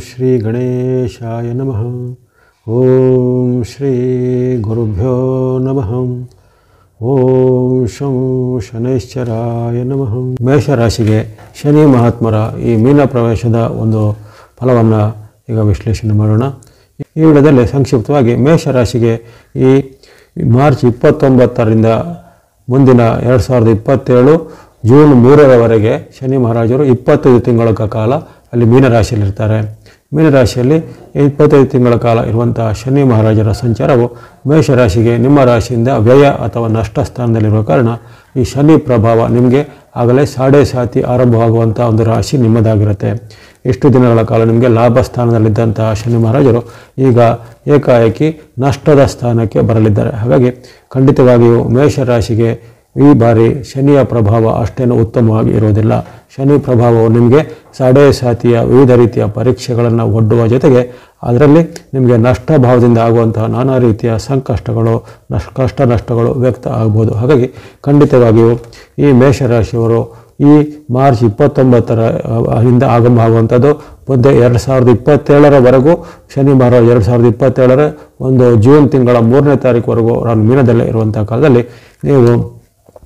ಶ್ರೀ ಗಣೇಶಾಯ ನಮಃ. ಓಂ ಶ್ರೀ ಗುರುಭ್ಯೋ ನಮಃ. ಓಂ ಶಂ ಶನೈಶ್ಚರಾಯ ನಮಃ. ಮೇಷರಾಶಿಗೆ ಶನಿ ಮಹಾತ್ಮರ ಈ ಮೀನ ಪ್ರವೇಶದ ಒಂದು ಫಲವನ್ನು ಈಗ ವಿಶ್ಲೇಷಣೆ ಮಾಡೋಣ. ಈ ವಿಡಿಯೋದಲ್ಲಿ ಸಂಕ್ಷಿಪ್ತವಾಗಿ ಮೇಷರಾಶಿಗೆ ಈ ಮಾರ್ಚ್ 29ರಿಂದ ಮುಂದಿನ 2027 ಜೂನ್ 3ರವರೆಗೆ ಶನಿ ಮಹಾರಾಜರು 25 ತಿಂಗಳ ಕಾಲ ಅಲ್ಲಿ ಮೀನರಾಶಿಯಲ್ಲಿರ್ತಾರೆ. ಮೀನರಾಶಿಯಲ್ಲಿ 25 ತಿಂಗಳ ಕಾಲ ಇರುವಂಥ ಶನಿ ಮಹಾರಾಜರ ಸಂಚಾರವು ಮೇಷರಾಶಿಗೆ ನಿಮ್ಮ ರಾಶಿಯಿಂದ ವ್ಯಯ ಅಥವಾ ನಷ್ಟ ಸ್ಥಾನದಲ್ಲಿರುವ ಕಾರಣ ಈ ಶನಿ ಪ್ರಭಾವ ನಿಮಗೆ ಆಗಲೇ ಸಾಡೆ ಸಾತಿ ಆರಂಭವಾಗುವಂಥ ಒಂದು ರಾಶಿ ನಿಮ್ಮದಾಗಿರುತ್ತೆ. ಇಷ್ಟು ದಿನಗಳ ಕಾಲ ನಿಮಗೆ ಲಾಭ ಸ್ಥಾನದಲ್ಲಿದ್ದಂತಹ ಶನಿ ಮಹಾರಾಜರು ಈಗ ಏಕಾಏಕಿ ನಷ್ಟದ ಸ್ಥಾನಕ್ಕೆ ಬರಲಿದ್ದಾರೆ. ಹಾಗಾಗಿ ಖಂಡಿತವಾಗಿಯೂ ಮೇಷರಾಶಿಗೆ ಈ ಬಾರಿ ಶನಿಯ ಪ್ರಭಾವ ಅಷ್ಟೇನು ಉತ್ತಮವಾಗಿ ಇರುವುದಿಲ್ಲ. ಶನಿ ಪ್ರಭಾವವು ನಿಮಗೆ ಸಾಡೆ ಸಾತಿಯ ವಿವಿಧ ರೀತಿಯ ಪರೀಕ್ಷೆಗಳನ್ನು ಒಡ್ಡುವ ಜೊತೆಗೆ ಅದರಲ್ಲಿ ನಿಮಗೆ ನಷ್ಟ ಭಾವದಿಂದ ಆಗುವಂತಹ ನಾನಾ ರೀತಿಯ ಸಂಕಷ್ಟಗಳು ಕಷ್ಟ ನಷ್ಟಗಳು ವ್ಯಕ್ತ ಆಗ್ಬೋದು. ಹಾಗಾಗಿ ಖಂಡಿತವಾಗಿಯೂ ಈ ಮೇಷರಾಶಿಯವರು ಈ ಮಾರ್ಚ್ 29ರಿಂದ ಆಗಮ ಆಗುವಂಥದ್ದು ಮುಂದೆ 2027ರವರೆಗೂ ಶನಿ ಮಹಾರಾಜ 2027ರ ಒಂದು ಜೂನ್ ತಿಂಗಳ 3ನೇ ತಾರೀಕುವರೆಗೂ ನಾನು ಮೀನದಲ್ಲೇ ಇರುವಂಥ ಕಾಲದಲ್ಲಿ ನೀವು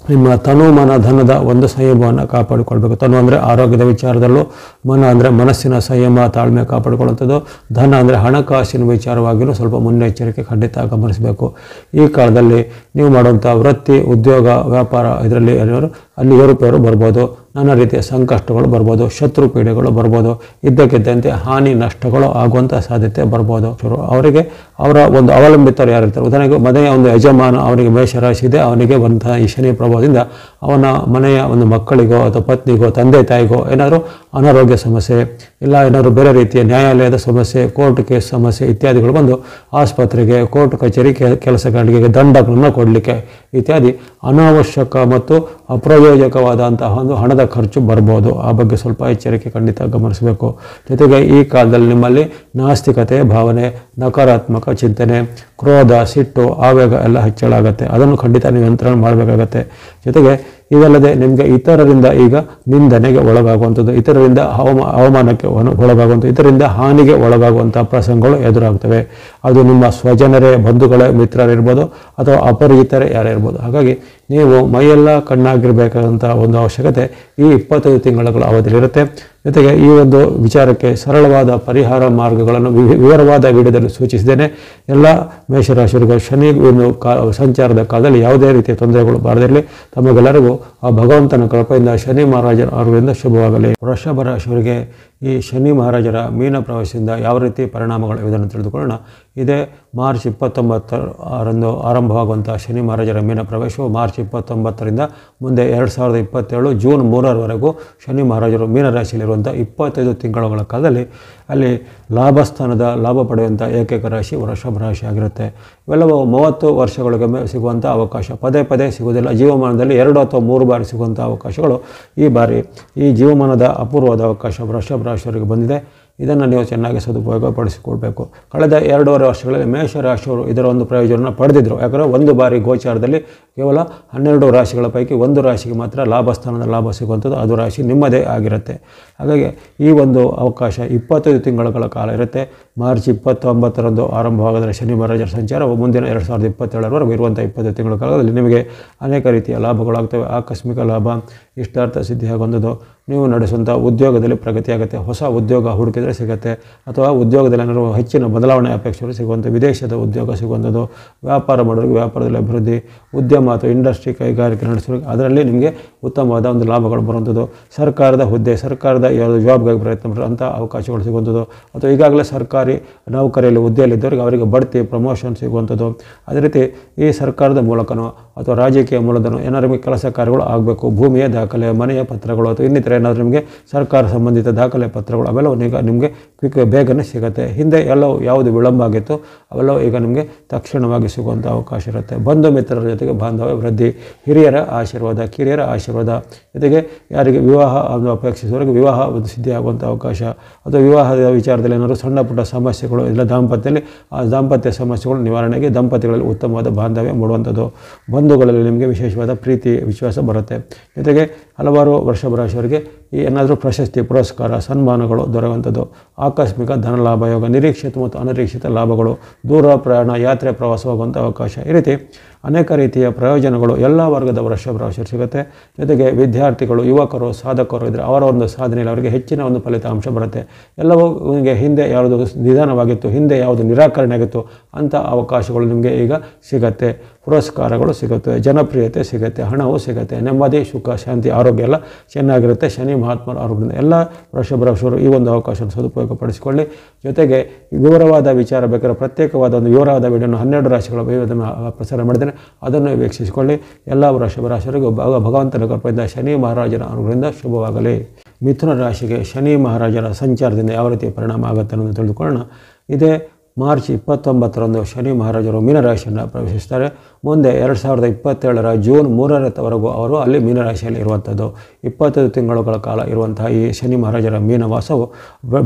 ನಿಮ್ಮ ತನು ಮನ ಧನದ ಒಂದು ಸಂಯಮವನ್ನು ಕಾಪಾಡಿಕೊಳ್ಬೇಕು. ತನು ಅಂದರೆ ಆರೋಗ್ಯದ ವಿಚಾರದಲ್ಲೂ, ಮನ ಅಂದರೆ ಮನಸ್ಸಿನ ಸಂಯಮ ತಾಳ್ಮೆ ಕಾಪಾಡಿಕೊಳ್ಳುವಂಥದ್ದು, ಧನ ಅಂದರೆ ಹಣಕಾಸಿನ ವಿಚಾರವಾಗಿಯೂ ಸ್ವಲ್ಪ ಮುನ್ನೆಚ್ಚರಿಕೆ ಖಂಡಿತ ಗಮನಿಸಬೇಕು. ಈ ಕಾಲದಲ್ಲಿ ನೀವು ಮಾಡುವಂಥ ವೃತ್ತಿ, ಉದ್ಯೋಗ, ವ್ಯಾಪಾರ ಇದರಲ್ಲಿ ಅಲ್ಲಿ ಏರುಪೇರು ಬರ್ಬೋದು, ನಾನಾ ರೀತಿಯ ಸಂಕಷ್ಟಗಳು ಬರ್ಬೋದು, ಶತ್ರು ಪೀಡೆಗಳು ಬರ್ಬೋದು, ಇದ್ದಕ್ಕಿದ್ದಂತೆ ಹಾನಿ ನಷ್ಟಗಳು ಆಗುವಂಥ ಸಾಧ್ಯತೆ ಬರ್ಬೋದು. ಅವರಿಗೆ ಅವರ ಒಂದು ಅವಲಂಬಿತರು ಯಾರಿರ್ತಾರೆ, ಉದಾಹರಣೆಗೆ ಮನೆಯ ಒಂದು ಯಜಮಾನ ಅವನಿಗೆ ಮೇಷರಾಶಿ ಇದೆ, ಅವನಿಗೆ ಬಂತಹ ಈ ಶನಿ ಪ್ರಭಾವದಿಂದ ಅವನ ಮನೆಯ ಒಂದು ಮಕ್ಕಳಿಗೋ ಅಥವಾ ಪತ್ನಿಗೋ ತಂದೆ ತಾಯಿಗೋ ಏನಾದರೂ ಅನಾರೋಗ್ಯ ಸಮಸ್ಯೆ ಇಲ್ಲ ಏನಾದರೂ ಬೇರೆ ರೀತಿಯ ನ್ಯಾಯಾಲಯದ ಸಮಸ್ಯೆ, ಕೋರ್ಟ್ ಕೇಸ್ ಸಮಸ್ಯೆ ಇತ್ಯಾದಿಗಳು ಬಂದು ಆಸ್ಪತ್ರೆಗೆ, ಕೋರ್ಟ್ ಕಚೇರಿ ಕೆಲಸಗಳಿಗೆ ದಂಡಗಳನ್ನು ಕೊಡಲಿಕ್ಕೆ ಇತ್ಯಾದಿ ಅನಾವಶ್ಯಕ ಮತ್ತು ಅಪ್ರಯೋಜಕವಾದಂತಹ ಒಂದು ಹಣದ ಖರ್ಚು ಬರ್ಬೋದು. ಆ ಬಗ್ಗೆ ಸ್ವಲ್ಪ ಎಚ್ಚರಿಕೆ ಖಂಡಿತ ಗಮನಿಸಬೇಕು. ಜೊತೆಗೆ ಈ ಕಾಲದಲ್ಲಿ ನಿಮ್ಮಲ್ಲಿ ನಾಸ್ತಿಕತೆ ಭಾವನೆ, ನಕಾರಾತ್ಮಕ ಚಿಂತನೆ, ಕ್ರೋಧ, ಸಿಟ್ಟು, ಆವೇಗ ಎಲ್ಲ ಹೆಚ್ಚಳ ಆಗುತ್ತೆ. ಅದನ್ನು ಖಂಡಿತ ನಿಯಂತ್ರಣ ಮಾಡಬೇಕಾಗತ್ತೆ. ಜೊತೆಗೆ ಇದಲ್ಲದೆ ನಿಮಗೆ ಇತರರಿಂದ ಈಗ ನಿಂದನೆಗೆ ಒಳಗಾಗುವಂಥದ್ದು, ಇತರರಿಂದ ಅವಮಾನಕ್ಕೆ ಒಳಗಾಗುವಂಥ, ಇತರರಿಂದ ಹಾನಿಗೆ ಒಳಗಾಗುವಂಥ ಪ್ರಸಂಗಗಳು ಎದುರಾಗ್ತವೆ. ಅದು ನಿಮ್ಮ ಸ್ವಜನರೇ, ಬಂಧುಗಳೇ, ಮಿತ್ರರಿರ್ಬೋದು ಅಥವಾ ಅಪರಿಚಿತರೇ ಯಾರೇ ಇರ್ಬೋದು. ಹಾಗಾಗಿ ನೀವು ಮೈಯೆಲ್ಲ ಕಣ್ಣಾಗಿರಬೇಕಾದಂಥ ಒಂದು ಅವಶ್ಯಕತೆ ಈ 25 ತಿಂಗಳ ಅವಧಿಯಲ್ಲಿರುತ್ತೆ. ಜೊತೆಗೆ ಈ ಒಂದು ವಿಚಾರಕ್ಕೆ ಸರಳವಾದ ಪರಿಹಾರ ಮಾರ್ಗಗಳನ್ನು ವಿವರವಾದ ವಿಡಿಯೋದಲ್ಲಿ ಸೂಚಿಸಿದ್ದೇನೆ. ಎಲ್ಲ ಮೇಷರಾಶಿಯವರಿಗೂ ಶನಿ ಸಂಚಾರದ ಕಾಲದಲ್ಲಿ ಯಾವುದೇ ರೀತಿಯ ತೊಂದರೆಗಳು ಬಾರದಿರಲಿ. ತಮಗೆಲ್ಲರಿಗೂ ಆ ಭಗವಂತನ ಕೃಪೆಯಿಂದ ಶನಿ ಮಹಾರಾಜರ ಅವರಿಂದ ಶುಭವಾಗಲಿ. ವೃಷಭ ರಾಶಿಯವರಿಗೆ ಈ ಶನಿ ಮಹಾರಾಜರ ಮೀನ ಪ್ರವೇಶದಿಂದ ಯಾವ ರೀತಿ ಪರಿಣಾಮಗಳು ಇವುದನ್ನು ತಿಳಿದುಕೊಳ್ಳೋಣ. ಇದೇ ಮಾರ್ಚ್ 29ರಂದು ಆರಂಭವಾಗುವಂಥ ಶನಿ ಮಹಾರಾಜರ ಮೀನ ಪ್ರವೇಶವು ಮಾರ್ಚ್ 29ರಿಂದ ಮುಂದೆ 2027 ಜೂನ್ 3ರವರೆಗೂ ಶನಿ ಮಹಾರಾಜರು ಮೀನರಾಶಿಯಲ್ಲಿರುವಂಥ 25 ತಿಂಗಳ ಕಾಲದಲ್ಲಿ ಅಲ್ಲಿ ಲಾಭಸ್ಥಾನದ ಲಾಭ ಪಡೆಯುವಂಥ ಏಕೈಕ ರಾಶಿ ವೃಷಭ ರಾಶಿ ಆಗಿರುತ್ತೆ. ಇವೆಲ್ಲವೂ 30 ವರ್ಷಗಳಿಗೊಮ್ಮೆ ಸಿಗುವಂಥ ಅವಕಾಶ, ಪದೇ ಪದೇ ಸಿಗುವುದಿಲ್ಲ. ಜೀವಮಾನದಲ್ಲಿ 2 ಅಥವಾ 3 ಬಾರಿ ಸಿಗುವಂಥ ಅವಕಾಶಗಳು ಈ ಬಾರಿ ಈ ಜೀವಮಾನದ ಅಪೂರ್ವದ ಅವಕಾಶ ವೃಷಭ ರಾಶಿಯವರಿಗೆ ಬಂದಿದೆ. ಇದನ್ನು ನೀವು ಚೆನ್ನಾಗಿ ಸದುಪಯೋಗಪಡಿಸಿಕೊಳ್ಬೇಕು. ಕಳೆದ 2.5 ವರ್ಷಗಳಲ್ಲಿ ಮೇಷರಾಶಿಯವರು ಇದರ ಒಂದು ಪ್ರಯೋಜನವನ್ನು ಪಡೆದಿದ್ದರು. ಯಾಕಂದರೆ ಒಂದು ಬಾರಿ ಗೋಚಾರದಲ್ಲಿ ಕೇವಲ 12 ರಾಶಿಗಳ ಪೈಕಿ ಒಂದು ರಾಶಿಗೆ ಮಾತ್ರ ಲಾಭಸ್ಥಾನದ ಲಾಭ ಸಿಗುವಂಥದ್ದು, ಅದು ರಾಶಿ ನಿಮ್ಮದೇ ಆಗಿರುತ್ತೆ. ಹಾಗಾಗಿ ಈ ಒಂದು ಅವಕಾಶ 25 ತಿಂಗಳ ಕಾಲ ಇರುತ್ತೆ. ಮಾರ್ಚ್ 29ರಂದು ಆರಂಭವಾಗದ ಶನಿ ಮಹಾರಾಜರ ಸಂಚಾರವು ಮುಂದಿನ 2027ರವರೆಗೂ ಇರುವಂಥ 20 ತಿಂಗಳ ಕಾಲದಲ್ಲಿ ನಿಮಗೆ ಅನೇಕ ರೀತಿಯ ಲಾಭಗಳಾಗ್ತವೆ. ಆಕಸ್ಮಿಕ ಲಾಭ, ಇಷ್ಟಾರ್ಥ ಸಿದ್ಧಿಯಾಗುವಂಥದ್ದು, ನೀವು ನಡೆಸುವಂಥ ಉದ್ಯೋಗದಲ್ಲಿ ಪ್ರಗತಿ ಆಗುತ್ತೆ, ಹೊಸ ಉದ್ಯೋಗ ಹುಡುಕಿದರೆ ಸಿಗುತ್ತೆ, ಅಥವಾ ಉದ್ಯೋಗದಲ್ಲಿ ಏನಾದರೂ ಹೆಚ್ಚಿನ ಬದಲಾವಣೆ ಅಪೇಕ್ಷೆಗಳು ಸಿಗುವಂಥ ವಿದೇಶದ ಉದ್ಯೋಗ ಸಿಗುವಂಥದ್ದು, ವ್ಯಾಪಾರ ಮಾಡೋರಿಗೆ ವ್ಯಾಪಾರದಲ್ಲಿ ಅಭಿವೃದ್ಧಿ, ಉದ್ಯಮ ಅಥವಾ ಇಂಡಸ್ಟ್ರಿ ಕೈಗಾರಿಕೆ ನಡೆಸೋರಿಗೆ ಅದರಲ್ಲಿ ನಿಮಗೆ ಉತ್ತಮವಾದ ಒಂದು ಲಾಭಗಳು ಬರುವಂಥದ್ದು, ಸರ್ಕಾರದ ಹುದ್ದೆ, ಸರ್ಕಾರದ ಯಾವುದು ಜಾಬ್ಗಾಗಿ ಪ್ರಯತ್ನ ಮಾಡೋ ಅಂಥ ಅವಕಾಶಗಳು ಸಿಗುವಂಥದ್ದು, ಅಥವಾ ಈಗಾಗಲೇ ಸರ್ಕಾರಿ ನೌಕರಿಯಲ್ಲಿ ಹುದ್ದೆಯಲ್ಲಿದ್ದವರಿಗೆ ಅವರಿಗೆ ಬಡ್ತಿ ಪ್ರಮೋಷನ್ ಸಿಗುವಂಥದ್ದು. ಅದೇ ರೀತಿ ಈ ಸರ್ಕಾರದ ಮೂಲಕನೋ ಅಥವಾ ರಾಜಕೀಯ ಮೂಲದನೋ ಏನಾದರೂ ನಿಮಗೆ ಕೆಲಸ ಕಾರ್ಯಗಳು ಆಗಬೇಕು, ಭೂಮಿಯ ದಾಖಲೆ, ಮನೆಯ ಪತ್ರಗಳು ಅಥವಾ ಇನ್ನಿತರ ಏನಾದರೂ ನಿಮಗೆ ಸರ್ಕಾರ ಸಂಬಂಧಿತ ದಾಖಲೆ ಪತ್ರಗಳು ಅವೆಲ್ಲವೂ ಈಗ ನಿಮಗೆ ಬೇಗನೆ ಸಿಗುತ್ತೆ. ಹಿಂದೆ ಎಲ್ಲವೂ ಯಾವುದು ವಿಳಂಬ ಆಗಿತ್ತು ಅವೆಲ್ಲವೂ ಈಗ ನಿಮಗೆ ತಕ್ಷಣವಾಗಿ ಸಿಗುವಂಥ ಅವಕಾಶ ಇರುತ್ತೆ. ಬಂಧು ಮಿತ್ರರ ಜೊತೆಗೆ ಬಾಂಧವ್ಯ ವೃದ್ಧಿ, ಹಿರಿಯರ ಆಶೀರ್ವಾದ, ಕಿರಿಯರ ಆಶೀರ್ವಾದ, ಜೊತೆಗೆ ಯಾರಿಗೆ ವಿವಾಹ ಅಪೇಕ್ಷಿಸುವವರಿಗೆ ವಿವಾಹ ಒಂದು ಸಿದ್ಧಿಯಾಗುವಂಥ ಅವಕಾಶ, ಅಥವಾ ವಿವಾಹದ ವಿಚಾರದಲ್ಲಿ ಏನಾದರೂ ಸಣ್ಣ ಪುಟ್ಟ ಸಮಸ್ಯೆಗಳು ಇಲ್ಲ ದಾಂಪತ್ಯದಲ್ಲಿ ಆ ದಾಂಪತ್ಯ ಸಮಸ್ಯೆಗಳು ನಿವಾರಣೆಗೆ ದಂಪತಿಗಳಲ್ಲಿ ಉತ್ತಮವಾದ ಬಾಂಧವ್ಯ ಮೂಡುವಂಥದ್ದು, ಬಂಧುಗಳಲ್ಲಿ ನಿಮಗೆ ವಿಶೇಷವಾದ ಪ್ರೀತಿ ವಿಶ್ವಾಸ ಬರುತ್ತೆ. ಜೊತೆಗೆ ಹಲವಾರು ವೃಷಭ ರಾಶಿಯವರಿಗೆ ಈ ಏನಾದರೂ ಪ್ರಶಸ್ತಿ ಪುರಸ್ಕಾರ ಸನ್ಮಾನಗಳು ದೊರೆಯುವಂಥದ್ದು, ಆಕಸ್ಮಿಕ ಧನಲಾಭ ಯೋಗ, ನಿರೀಕ್ಷಿತ ಮತ್ತು ಅನಿರೀಕ್ಷಿತ ಲಾಭಗಳು, ದೂರ ಪ್ರಯಾಣ ಯಾತ್ರೆ ಪ್ರವಾಸ ಹೋಗುವಂಥ ಅವಕಾಶ, ಈ ರೀತಿ ಅನೇಕ ರೀತಿಯ ಪ್ರಯೋಜನಗಳು ಎಲ್ಲ ವರ್ಗದ ವೃಷಭ ರಾಶಿಯರು ಸಿಗುತ್ತೆ. ಜೊತೆಗೆ ವಿದ್ಯಾರ್ಥಿಗಳು, ಯುವಕರು, ಸಾಧಕರು ಇದ್ದರೆ ಅವರ ಒಂದು ಸಾಧನೆಯಲ್ಲಿ ಅವರಿಗೆ ಹೆಚ್ಚಿನ ಒಂದು ಫಲಿತಾಂಶ ಬರುತ್ತೆ. ಎಲ್ಲವೂ ನಿಮಗೆ ಹಿಂದೆ ಯಾವುದು ನಿಧಾನವಾಗಿತ್ತು, ಹಿಂದೆ ಯಾವುದು ನಿರಾಕರಣೆ ಆಗಿತ್ತು ಅಂಥ ಅವಕಾಶಗಳು ನಿಮಗೆ ಈಗ ಸಿಗತ್ತೆ. ಪುರಸ್ಕಾರಗಳು ಸಿಗುತ್ತೆ, ಜನಪ್ರಿಯತೆ ಸಿಗುತ್ತೆ, ಹಣವು ಸಿಗುತ್ತೆ, ನೆಮ್ಮದಿ, ಸುಖ, ಶಾಂತಿ, ಆರೋಗ್ಯ ಎಲ್ಲ ಚೆನ್ನಾಗಿರುತ್ತೆ. ಶನಿ ಮಹಾತ್ಮರ ಆರೋಗ್ಯದಿಂದ ಎಲ್ಲ ವೃಷಭ ರಾಶಿಯವರು ಈ ಒಂದು ಅವಕಾಶವನ್ನು ಸದುಪಯೋಗಪಡಿಸಿಕೊಳ್ಳಿ. ಜೊತೆಗೆ ವಿವರವಾದ ವಿಚಾರ ಬೇಕಾದ್ರೆ ಪ್ರತ್ಯೇಕವಾದ ಒಂದು ವಿವರವಾದ ವಿಡಿಯೋನ 12 ರಾಶಿಗಳ ಅದನ್ನು ಪ್ರಸಾರ ಮಾಡಿದ್ದೇನೆ, ಅದನ್ನು ವೀಕ್ಷಿಸಿಕೊಳ್ಳಿ. ಎಲ್ಲ ವೃಷಭ ರಾಶಿಯವರಿಗೂ ಭಗವಂತನ ಕೃಪೆಯಿಂದ ಶನಿ ಮಹಾರಾಜನ ಅನುಗ್ರಹದಿಂದ ಶುಭವಾಗಲಿ. ಮಿಥುನ ರಾಶಿಗೆ ಶನಿ ಮಹಾರಾಜರ ಸಂಚಾರದಿಂದ ಯಾವ ರೀತಿ ಪರಿಣಾಮ ಆಗುತ್ತೆ ಅನ್ನೋದು ತಿಳಿದುಕೊಳ್ಳೋಣ. ಇದೇ ಮಾರ್ಚ್ 29ರಂದು ಶನಿ ಮಹಾರಾಜರು ಮೀನರಾಶಿಯನ್ನು ಪ್ರವೇಶಿಸ್ತಾರೆ. ಮುಂದೆ 2027ರ ಜೂನ್ 3ರವರೆಗೂ ಅವರು ಅಲ್ಲಿ ಮೀನರಾಶಿಯಲ್ಲಿ ಇರುವಂಥದ್ದು. 25 ತಿಂಗಳುಗಳ ಕಾಲ ಇರುವಂತಹ ಈ ಶನಿ ಮಹಾರಾಜರ ಮೀನವಾಸವು